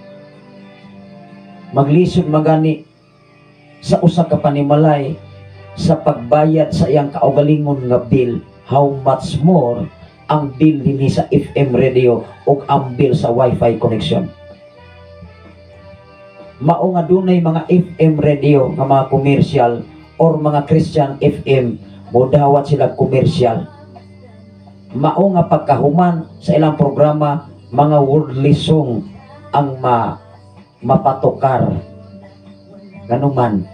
Maglisod magani sa usa ka panimalay sa pagbayad sa iyang kaugalingon nga bill, how much more ang bill dinhi sa FM radio o ang bill sa wifi connection. Mao nga dunay mga FM radio nga mga commercial or mga Christian FM modawat sila commercial. Mao nga pagkahuman sa ilang programa mga worldly song ang mapatokar. Ganuman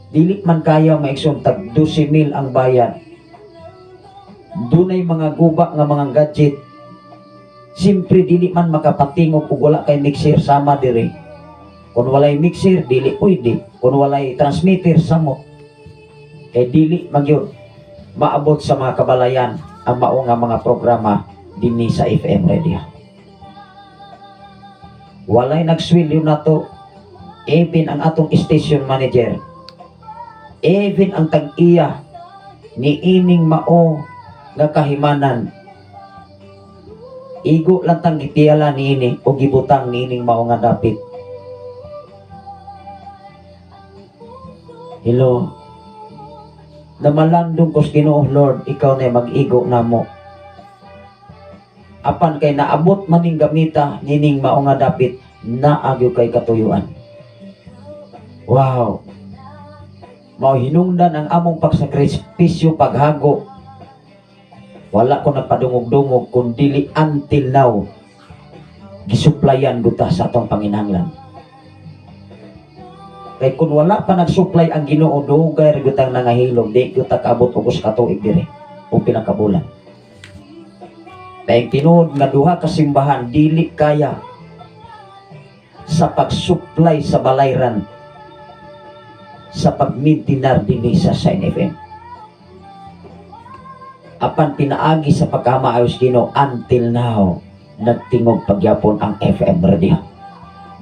dili man kaya maigsoon tag 12,000 ang bayad. Dunay mga guba nga mga gadget. Simpre dili man makapatingog ug wala kay mixer sama diri. Kung walay mixer dili pwede. Kung walay transmitter samo. Kay dili magyud maabot sa mga kabalayan ang mao nga mga programa dinhi sa FM radio. Walay nagsweldo na to, even ang atong station manager, even ang tag-iya ni ining mao nga kahimanan, igo lang tang gitiyala niini o gibutang niining mao nga dapit. Hello, namalandong ko sa Ginoo, Lord, ikaw na mag-igo na mo. Apan kay naabot maning gamita nining mao nga dapit, naagyo kay katuyuan. Wow! Mao hinungdan ang among pagsakripisyo paghago. Wala ko nagpadungog-dungog kung dili until now gisuplayan guta sa atong panginahanglan. Kay kung wala pa nagsupply ang Ginoo, dugay ra gutang nangahilom, di guta kaabot og usa ka tuig diri o pilang ka bulan. Kay tinuod nga duha ka simbahan dili kaya sa pag-supply sa balayran sa pagmintinar dinhi sa Sign FM. Apan pinaagi sa pagkamaayos Ginoo, until now nagtingog pagyapon ang FM radio.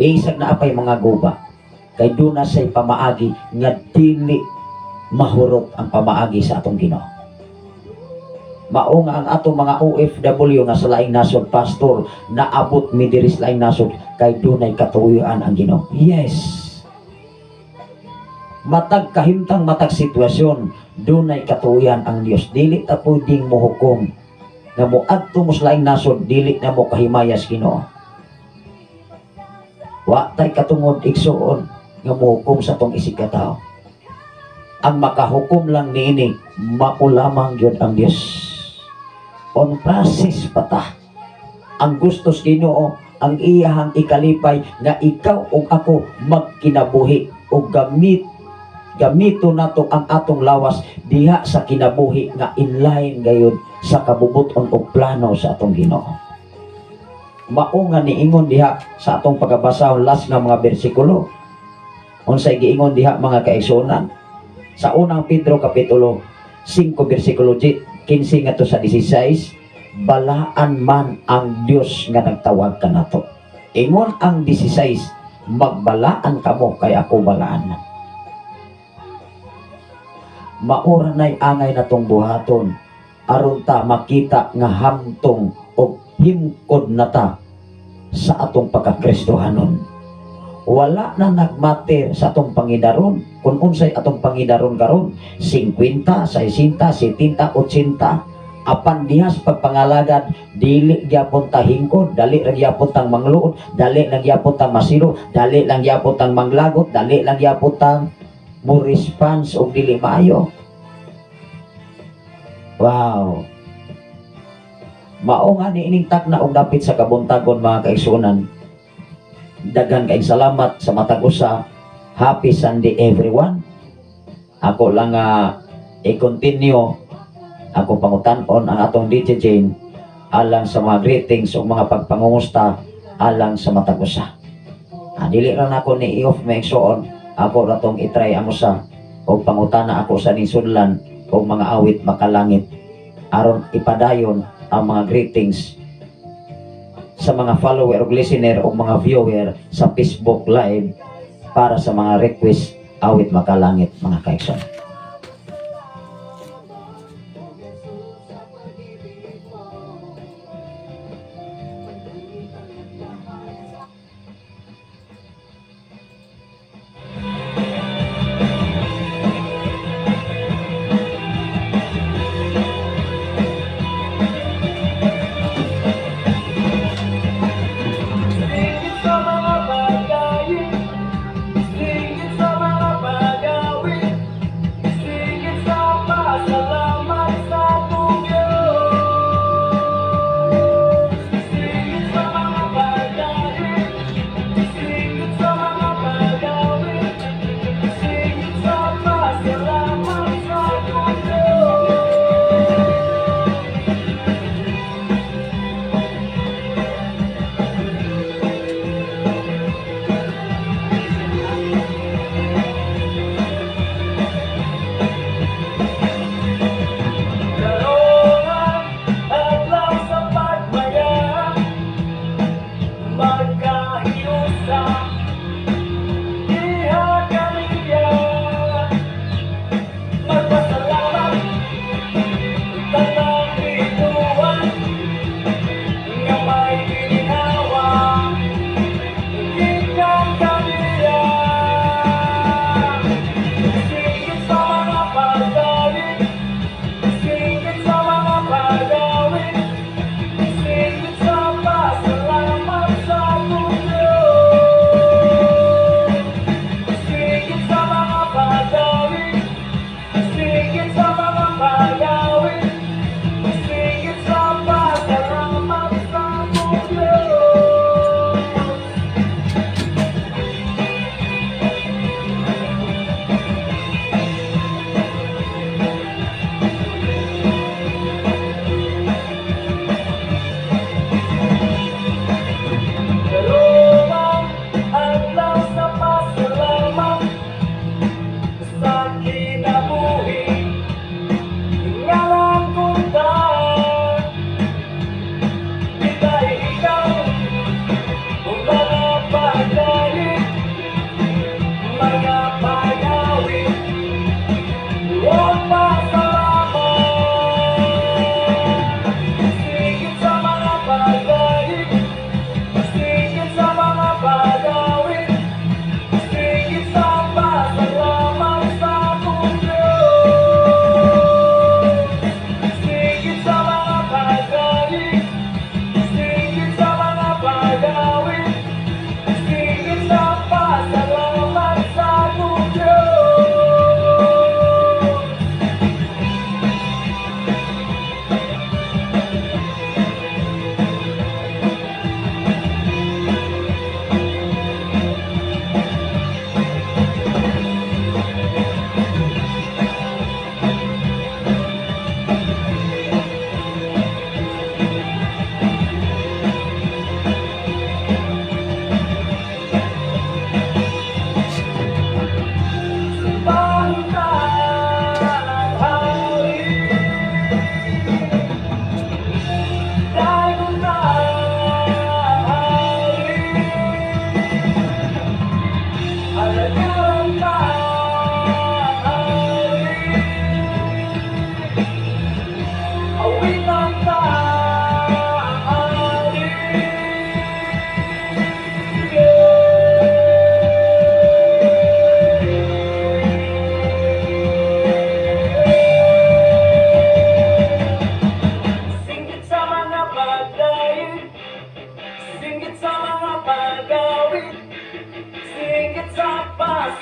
Bisag na apay mga guba kay duna say pamaagi nga dili mahurot ang pamaagi sa atong Ginoo. Mao nga ang atong mga OFW nga sa laing nasod, pastor, naabot mi diri sa laing nasod kay dunay katuyoan ang Ginoo. Yes. Matag kahimtang matag sitwasyon, dunay katuyan ang Dios. Dili ta pwedeng mohukom nga moadto mo sa laing nasod, dili na mo kahimayas Ginoo. Wa tay katungod igsuon nga mohukom sa tong isig ka tawo. Ang makahukom lang niini mao lamang gyud ang Dios. On process pata. Ang gustos Ginoo ang iyahang ikalipay nga ikaw ug ako magkinabuhi ug gamito nato ang atong lawas diha sa kinabuhi nga inline gayud sa kabubuton ug plano sa atong Ginoo. Mao nga niingon diha sa atong pagabasa last nga mga bersikulo. Unsay giingon diha mga kaigsuonan sa unang Pedro kapitulo 5 bersikulo 15 ngadto sa 16, balaan man ang Dios nga nagtawag kanato. Ingon ang 16, magbalaan kamo kay ako balaan. Maura na'y angay na tong buhaton, aron ta makita nga hamtong o himkod na ta sa atong pagkakristohanon. Wala na nagmater sa atong pangidaron, kung unsay atong pangidaron karon, 50, 60, 70, 80, apan dihas pagpangalagad, dili gyapon ta hingkod, dali lang gyapon tang mangluod, dali lang gyapon tang masiro, dali lang gyapon tang manglagot, dali lang gyapon tang mo response o dili maayo. Wow. Mao nga niining takna og dapit sa kabuntagon mga kaigsunan. Daghan kay salamat sa matag usa. Happy Sunday everyone. Ako lang i-continue ako pangutan-on ang atong DJ Jane alang sa mga greetings o mga pagpangungusta alang sa matag usa. Dili lang ako ni i-off may igsuon. Ako ratong itry ang usa o pangutana ako sa nisudlan o mga awit makalangit aron ipadayon ang mga greetings sa mga follower o listener o mga viewer sa Facebook Live para sa mga request awit makalangit mga kaigsoon.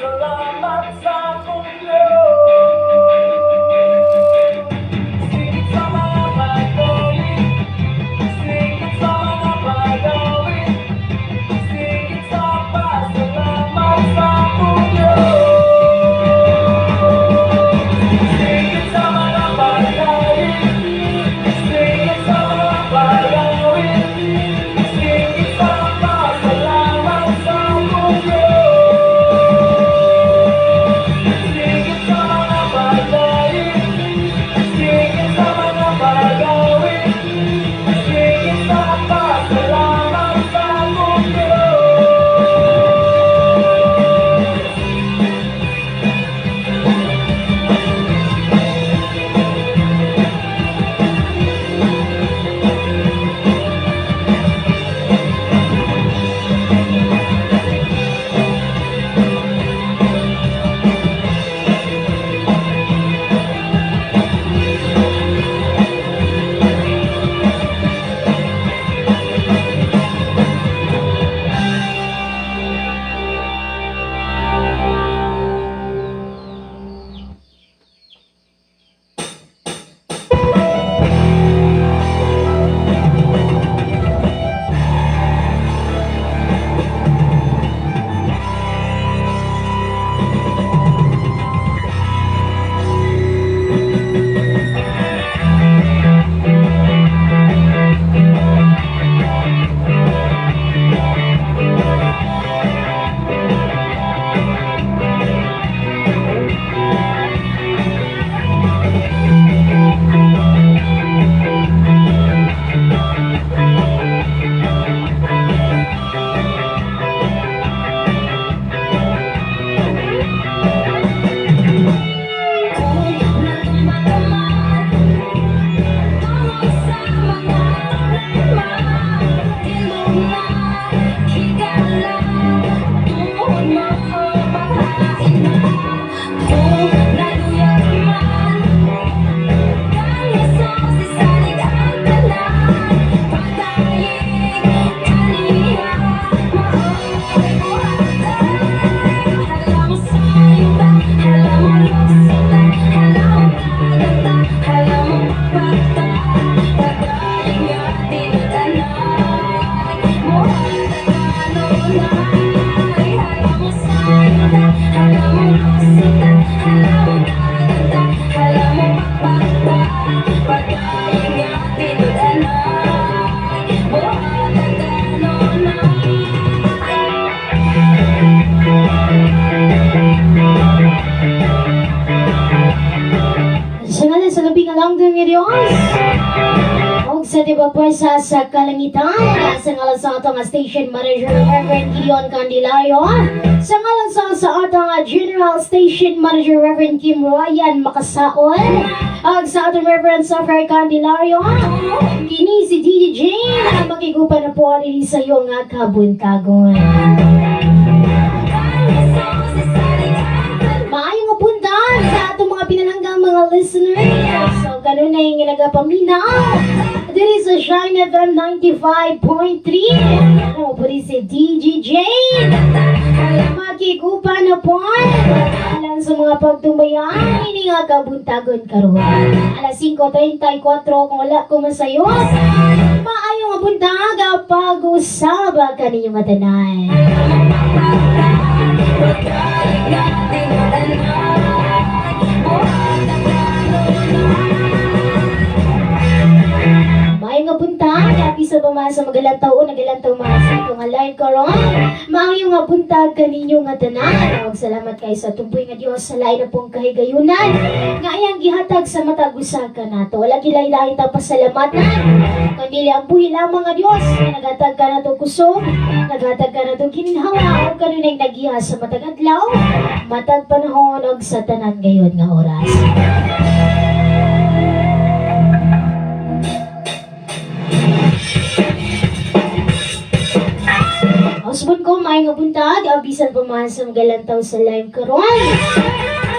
Salamat sa akong Diyos. Singit sa mga pagdawin, singit sa mga pagdawin, singit sa pasalamat sa akong Diyos. Singit sa mga pagdawin, singit sa mga pagdawin, singit sa pasalamat sa akong Diyos. Singit sa mga pagdawin, singit sa mga pagdawin, singit sa pasalamat sa akong Diyos. Sa ngalan sa labing alanggang ni Diyos, og sa diba pwersa sa kalangitan, sa ngalan sa atong station manager, Reverend Gideon Candelario, sa ngalan sa atong general station manager, Reverend Kim Ryan Makasaon, ag sa atong Reverend Safar Candelario, kini si DJ Jane, makigupa na po rin sa iyo nga kabuntagon. Maayong apuntan sa atong mga pinalanggang mga listeners. So, ganun na yung nagapamina. Dito sa Shine FM 95.3. Ano po rin si DJ Jane. Makikupa na po. Alam sa mga pagtumbayan. Hindi nga kabuntagon karoon. Alas 5:34 kung wala kumasayos. Maayong apuntag. Pag-usaba ka ninyong matanan. May nga punta, kapi sa pamasa magalantaw o nagalantaw masa kung alay karon. Maayong nga punta kaninyo nga tanan. Salamat kay sa tumboy nga Dios sa lain na pong kahigayunan. Nga ayang gihatag sa matag usa ka nato. Wala gilay-lain ta pasalamatan. Kundi ang buhi lamang nga Dios nga naghatag ka nato kusog, naghatag ka nato gininhawa o kanunay nagiha sa matag adlaw, matag panahon og sa tanan gayon nga oras. Husband ko, may nga buntag, abisan pumasang galantaw sa live karon.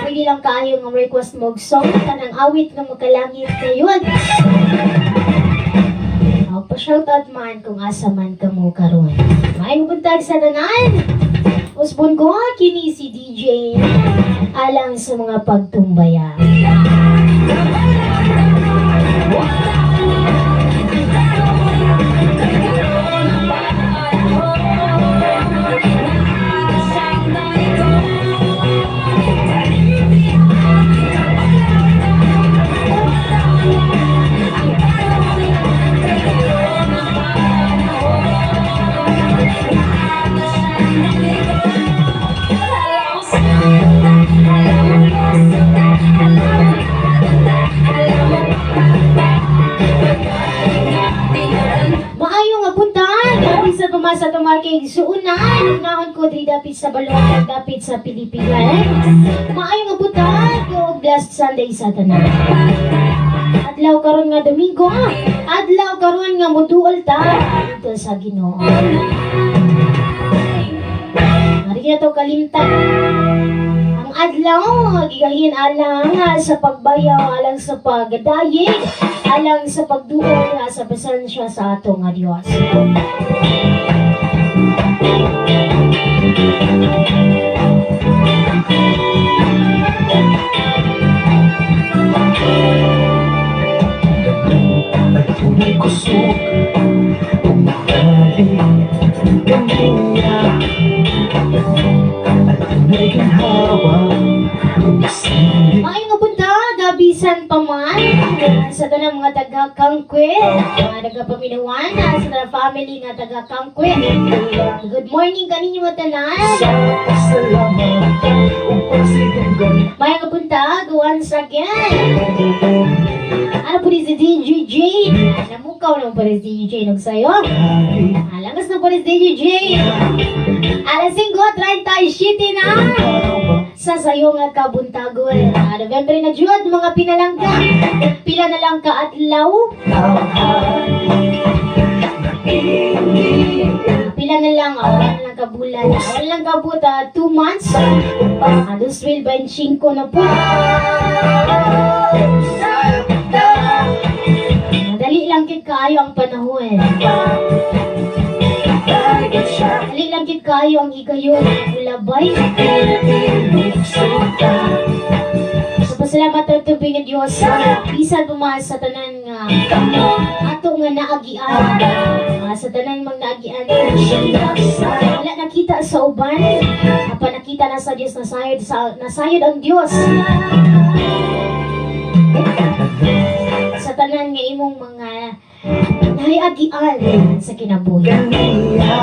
Pwede lang kayo nga request mo og song, kanang awit nga makalangit kayon. Pa-shoutout man kung asa man ka mo karon. May nga buntag sa tanan. Usbon ko kini si DJ alang sa mga pagtumbaya. Maayong nga puntahan, dapit sa pumasa tumarking suunan, nahon ko diri dapit sa balong, dapit sa Pilipinas. Maayong nga puntahan, yung last Sunday sa tanan. Adlaw karon nga Domingo, adlaw karon nga moduol ta dito sa Ginoo. Mari na to kalimtan. Ang adlaw gigahin alang sa pagbayaw, alang sa pagdayeg, alang sa pagduol sa presensya sa ato nga Dios. At tunay kusog Umahali Kaniya At tunay kanhawa Masili Maayong nga punta, gabisan pa man sa tanang mga taga-Kangkwe, mga taga-Paminawan, sa tanang family nga taga-Kangkwe. Good morning kaninyo mga tanan. Sa pasalamatan Upang sinunggan Maayong nga punta, once again. Ano po rin si DJ Jane? Namukaw naman po rin si DJ Jane sa'yo. Alangas na po rin si DJ Jane. Alas 5:37 na. Sa sayo nga kabuntagon. November na Jud, mga pinalangka. Pila na lang ka adlaw. Pila na lang, wala na lang kabulan. Wala lang kabuta, 2 months. Ados 12-25 na po. Madali lang kit kaayo ang panahon. Dali lang kit kaayo ang igayon. Ulabay. So pasalamat ang tubig ng Diyos. Bisan pumas sa tanan nga ato nga naagian. Sa tanan mang naagian. Wala nakita sa uban. Apa nakita na sa Diyos, nasayod ang Diyos. Sa tanan nga imong mga nahiagian sa kinabuhi. Kaniya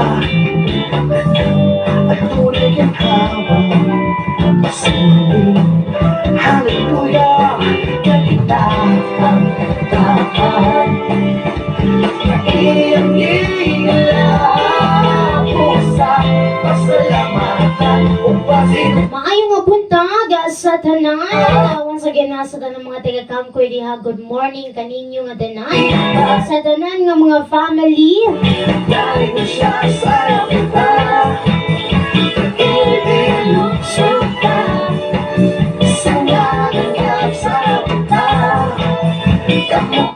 At tunay kanhawa Masili Hallelujah Kita ang katapan Iyang ilaw sa pasalamatan Upang sinunggan Maayong nga buntag sa tanan. Once again, nasa tanan mga taga-Kangkoy diha. Good morning kaninyo nga tanan. Sa tanan nga mga family. Galing siya sa kita Ilusog ka Sa nagagap sa kita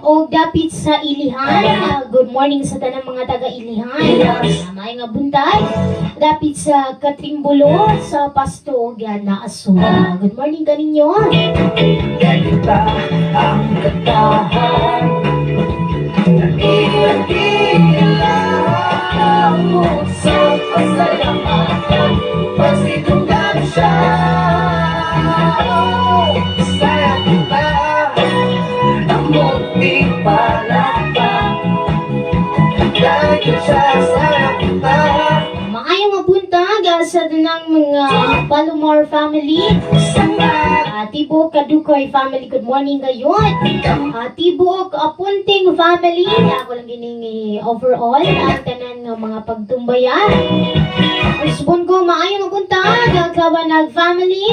O dapit sa Ilihan. Good morning sa tanan mga taga-Ilihan. Maayong nga buntag. Dapit sa Katimbulo, sa Pasto o Gana Aso. Good morning kaninyo. Kita ang katahan Iyang ilaw sa pasalamatan Pasinunggan siya Sa kita Ang munting palakpak Dahil siya sa kita Maayong nga buntag sa tanang mga Palomar family. Tibok Kadukoy family, good morning gayon. Tibok Apunting family, ako lang gining overall ang tanan ng mga pagtumbayan. Usbon ko maayong buntag Kabanag family.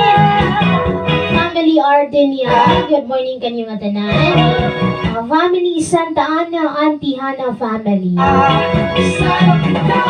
Family Ardenia, good morning kanyo nga tanan. Family Santa Ana, Auntie Hana family. Sa kita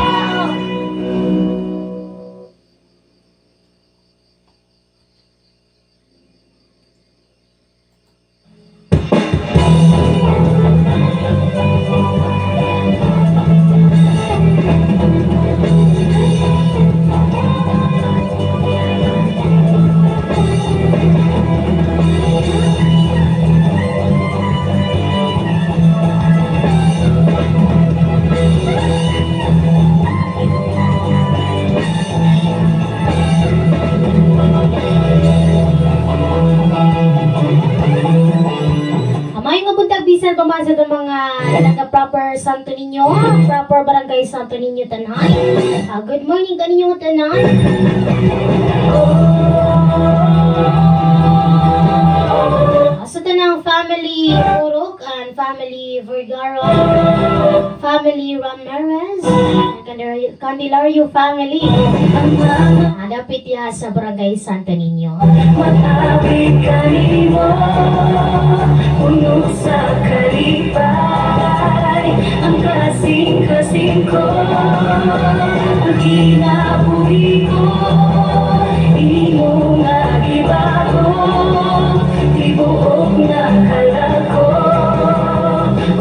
man sa itong mga naga-proper Santo Niño, proper barangay Santo Niño Tanan. Good morning kaninyo tanan. Sa tanang family Urok and family Vergara, family Ramirez, Candelario family. Dapit ya sa barangay Santo Niño. Matawid kanimo, puno sa kalipay, ang kasing-kasing ko, ang kinabuhi ko, imo nga gibago, tibuok na kalako,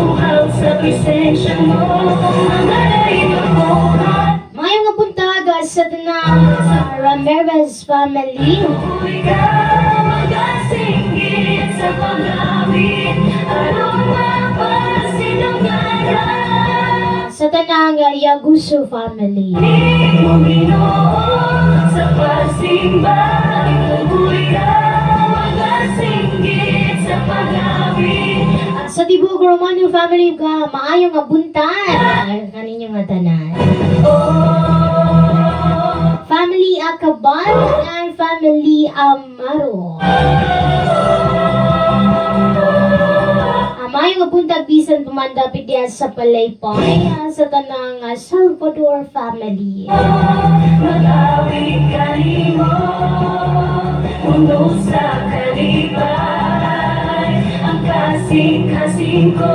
uhaw sa presensya mo, ang alay makuha. Mayong nga puntaga sa tanang Ramirez family. Ikaw magasinggit sa pangawit, anong mapasinungalan? Sa tanang Yaguso family. Mong Ginoo sa pagsimba, ikaw magasinggit sa pangawit. Sa Tibog Romano family ka, maayong nga buntan. Kaninyo nga tanan. Family Akaban and family Amaro. Maayong nga buntag bisan pumandapit diya sa Palaypay sa tanang Salvador family. Matawid kanimo, puno sa kalipay, ang kasing-kasing ko,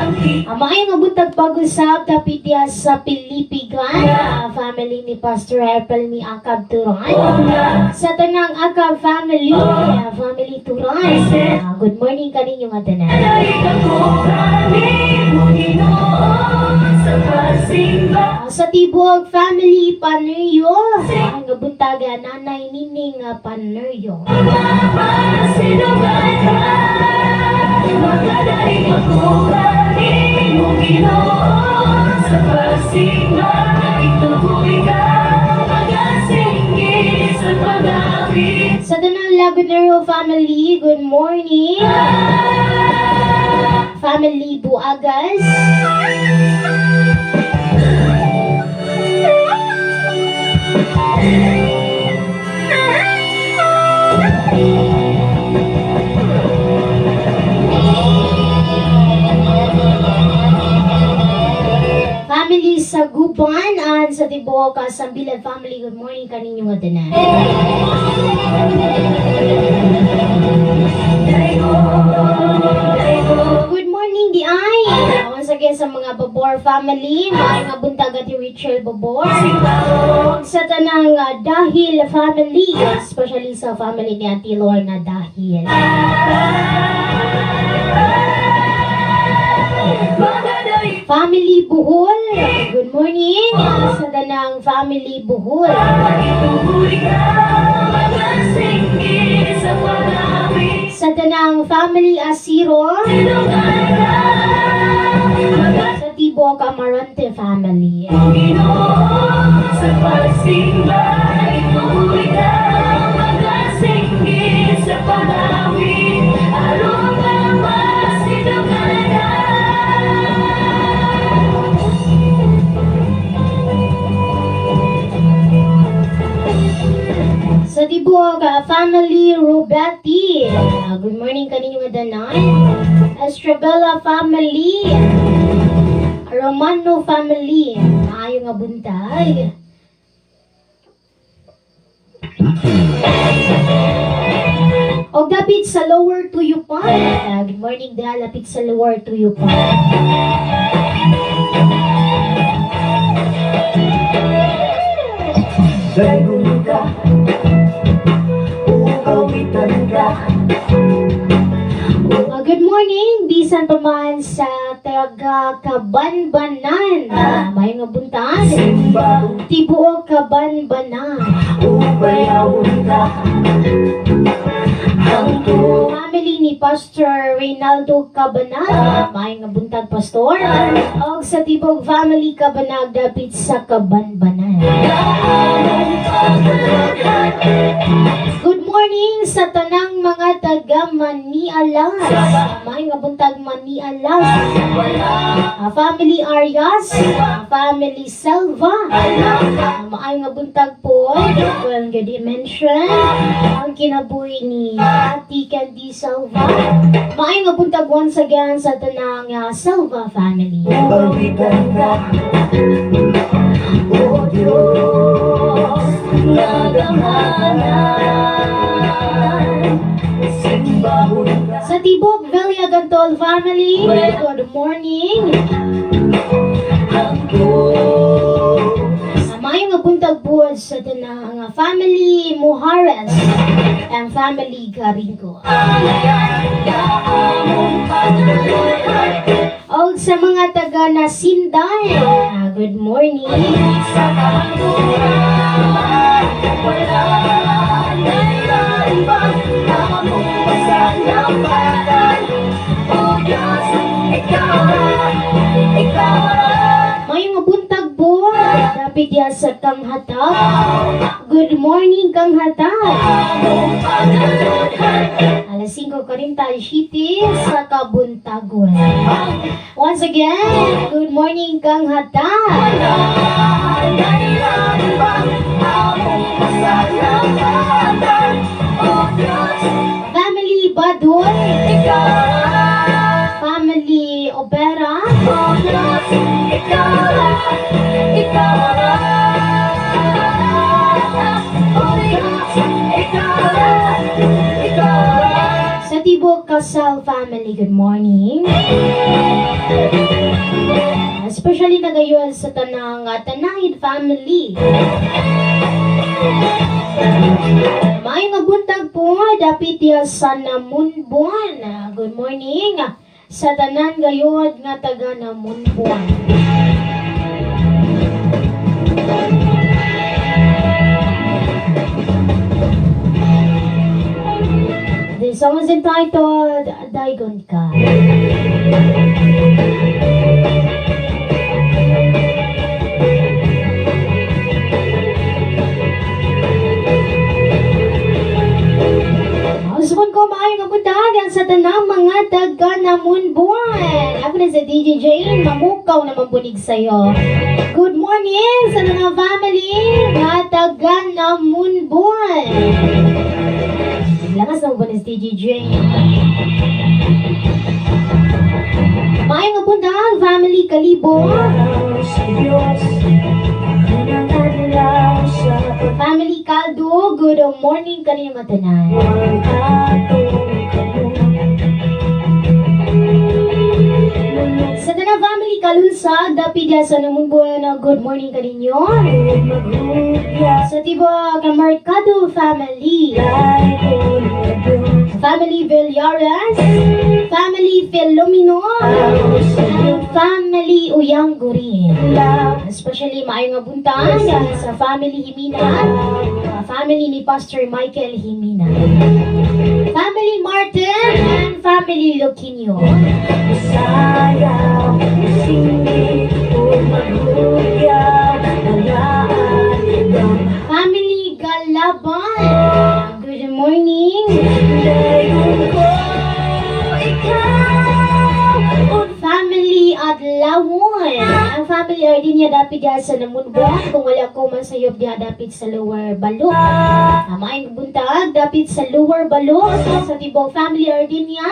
ang Maayong nga buntag pag-usap dapit diya sa Pilipigan, family ni Pastor April ni Akab Turan. Sa tanang Akab family, family Turan. Good morning kaninyo nga tanan. Sa Tibog family Paneryo, ang nga buntaga nanay nining Paneryo. Sa tanang Lagunero family, good morning. Family Buagas. Family sa Guban and sa Tibok sa Bilad family, good morning kaninyo nga tanan. Good morning di ay. Once again sa mga Babor family, mga buntag at Rachel Babor. Sa tanang Dahil family, especially sa family ni Auntie Lorna Dahil. Family Buhol, good morning. Sa tanang family Buhol. Sa tanang family Asiro. Sa Tibok Amarante family. Sa pagsimba, ituloy ka, magasinggit sa panawin, anong mapasinungalan? Sa Tibok family Roberti. Good morning kaninyo nga danan. Estrabella family. Romano family. Maayo nga buntag. Og dapit sa Lower Tuyupan. Good morning dahil lapit sa Lower Tuyupan. Dayon ka, ukawitan ka. Good morning, bisan pa man sa taga Kabanbanan. May nga buntan. Simba, Tibuok Kabanbanan. ubayawon ka. Hangtong Family ni Pastor Reynaldo Cabanag. May nga buntag pastor. Og sa Tibog family Cabanag dapit sa Kabanbanan. Good morning morning sa tanang mga taga Manialas. Maayong nga buntag Manialas. Family Arias, family Selva. Maayong nga buntag po. Well, good mention. Ang kinabuhi ni Ate Candy Selva. Maayong nga buntag once again sa tanang Selva family. Bawikan ka, O Diyos, nagamanan. Simbahon ka, Sa Tibok Velia Gantol family, good morning. Maayong nga buntag buwan sa tanang family Muhares and family Garingo. O sa mga taga Nasinday, good morning. Mayong buntag po, dapat ya sa Kang Hatag. Good morning, Kang Hatag. Alas 5:47 sa Kabuntagon. Once again, good morning, Kang Hatag. Family Badoy, family Opera, sa Tibok Kasal family, good morning. Especially na gayon sa tanang Tanahid family. May nga buntag po, dapit ya sa Namunbuan. Good morning sa tanan gayon nga taga Namunbuan. The song is entitled Daigon Ka. Gusto ko maayong kabutagan sa tanang mga taga Namunbuan. Ako na sa DJ Jane, mamukaw naman bunig sa'yo. Good morning sa mga family nga taga Namunbuan. Lakas na bunig DJ Jane. Maayong kabutagan, family Kalibo. sa Diyos, nananalaw sa Family Caldo, good morning kanina matanan. Sa tanang family Kalunsag, dapit sa Namunbuan na good morning kaninyo. Sa Tibok Mercado family, family Villares, family Filomeno, family Uyanggurin. Especially maayong nga buntaan sa family Himina, family ni Pastor Michael Himina, family Martin, and family Loquinho. Family Galaban, good morning. Family Adlawon, ang family Ardinia dapit diya sa Namunbuan. Kung wala ko masayop diya dapit sa Lower Balok. Maayong buntag dapit sa Lower Balok sa Tibok family Ardinia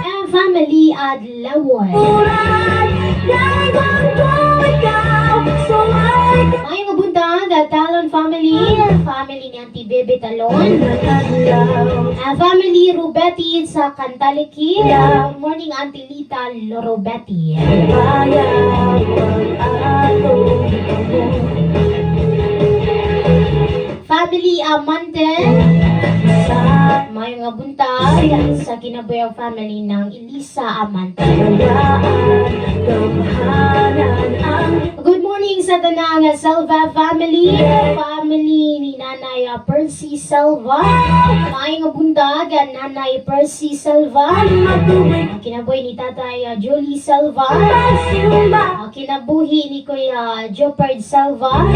and family Adlawon. Maayong buntag Talon family, family ni Auntie Bebe Talon, family Rubetti sa Cantaliki. Good morning Auntie Lita Lorobetti. Family Amante, may nga buntag sa kinabayang family ng Elisa Amante. Good morning sa tanang Selva family, family family ni Nanay Percy Salva. Maayong nga buntag, Nanay Percy Salva. Ang kinabuhi ni Tatay Julie Salva. Ang kinabuhi ni Kuya Jopard Salva.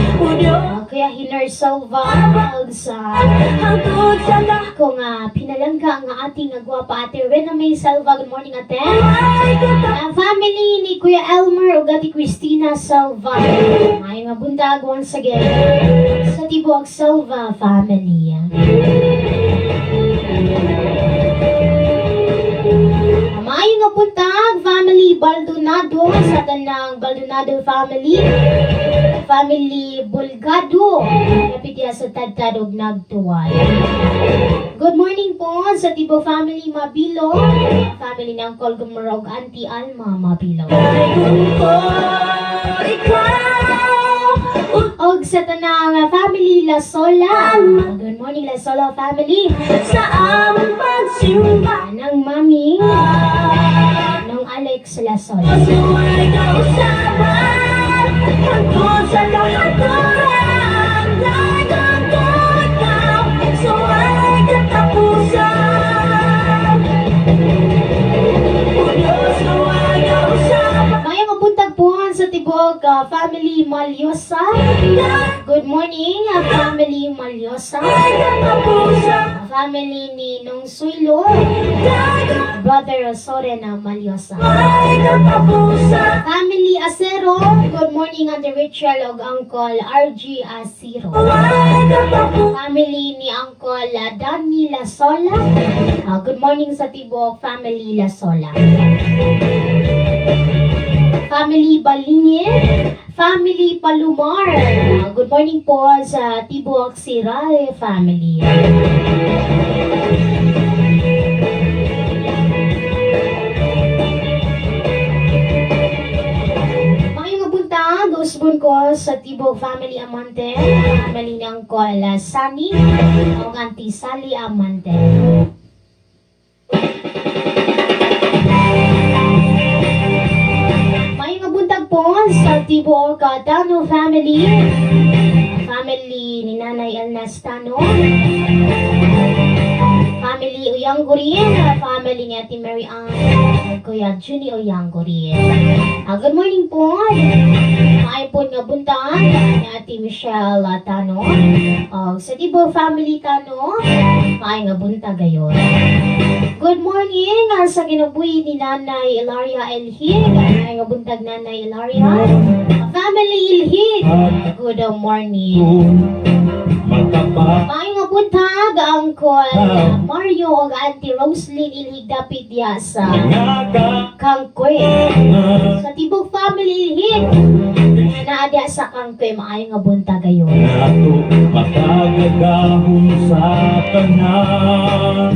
Kuya Hiner Salva. Ang sa kung pinalangga ang ating gwapa ate Rena May Salva. Good morning, ate. Family ni Kuya Elmer ug ate Christina Salva. Maayong nga buntag once again sa Tibuok Salva family. Maayong nga buntag family Baldonado sa tanang Baldonado family. Family Bulgado. Kapit ya sa Tadtad ug Nagtuway. Good morning po sa Tibo family Mabilo. Family ng Uncle Gumrog Auntie Alma Mabilo. Og sa tanang family La Sola. Good morning La Sola family. Sa aming pagsimba Nang mami nung Alex La Sola. Suway kausapan Hanggang sa kahaturan Nagandang ikaw Suway katapusan Puno suway kausapan Mayang mabuntag po sa Tibok family Malyosa. Good morning family Malyosa. Katapusan Family ni Nung Suilo. Brother Soren Malyosa. Katapusan Family Acero. Good morning Auntie Rachel ug Uncle RG Acero. Family ni Uncle Danny Lasola. Good morning sa Tibok family Lasola. Family Balingin. Family Palumar. Good morning po sa Tibok Sirae family. Mayong buntag, usbon ko sa Tibok family Amante. Family ng Kuala Sani. O Auntie Sally Amante. Sa Tibok Dano family. Family ni Nanay Elnastano. Family Uyanggurin. Family ni Ate Mary Ann. Kuya Junie Uyanggurin. Good morning po. Maay po nga buntaan ni Ate Michelle Tano. Sa Tibok family Tano. Maay nga bunta gayon. Good morning sa kinabuhi ni Nanay Ilaria Elhig. Maay nga buntag Nanay Ilaria. Family Ilhig. Good morning. Maay nga buntag Uncle Mario ug Auntie Roslyn Ilhig dapit ya sa Kangkoy. Sa Tibok family Ilhig. Naada sa Kangkoy maay nga buntag gayon. Nato makagagahon sa tanan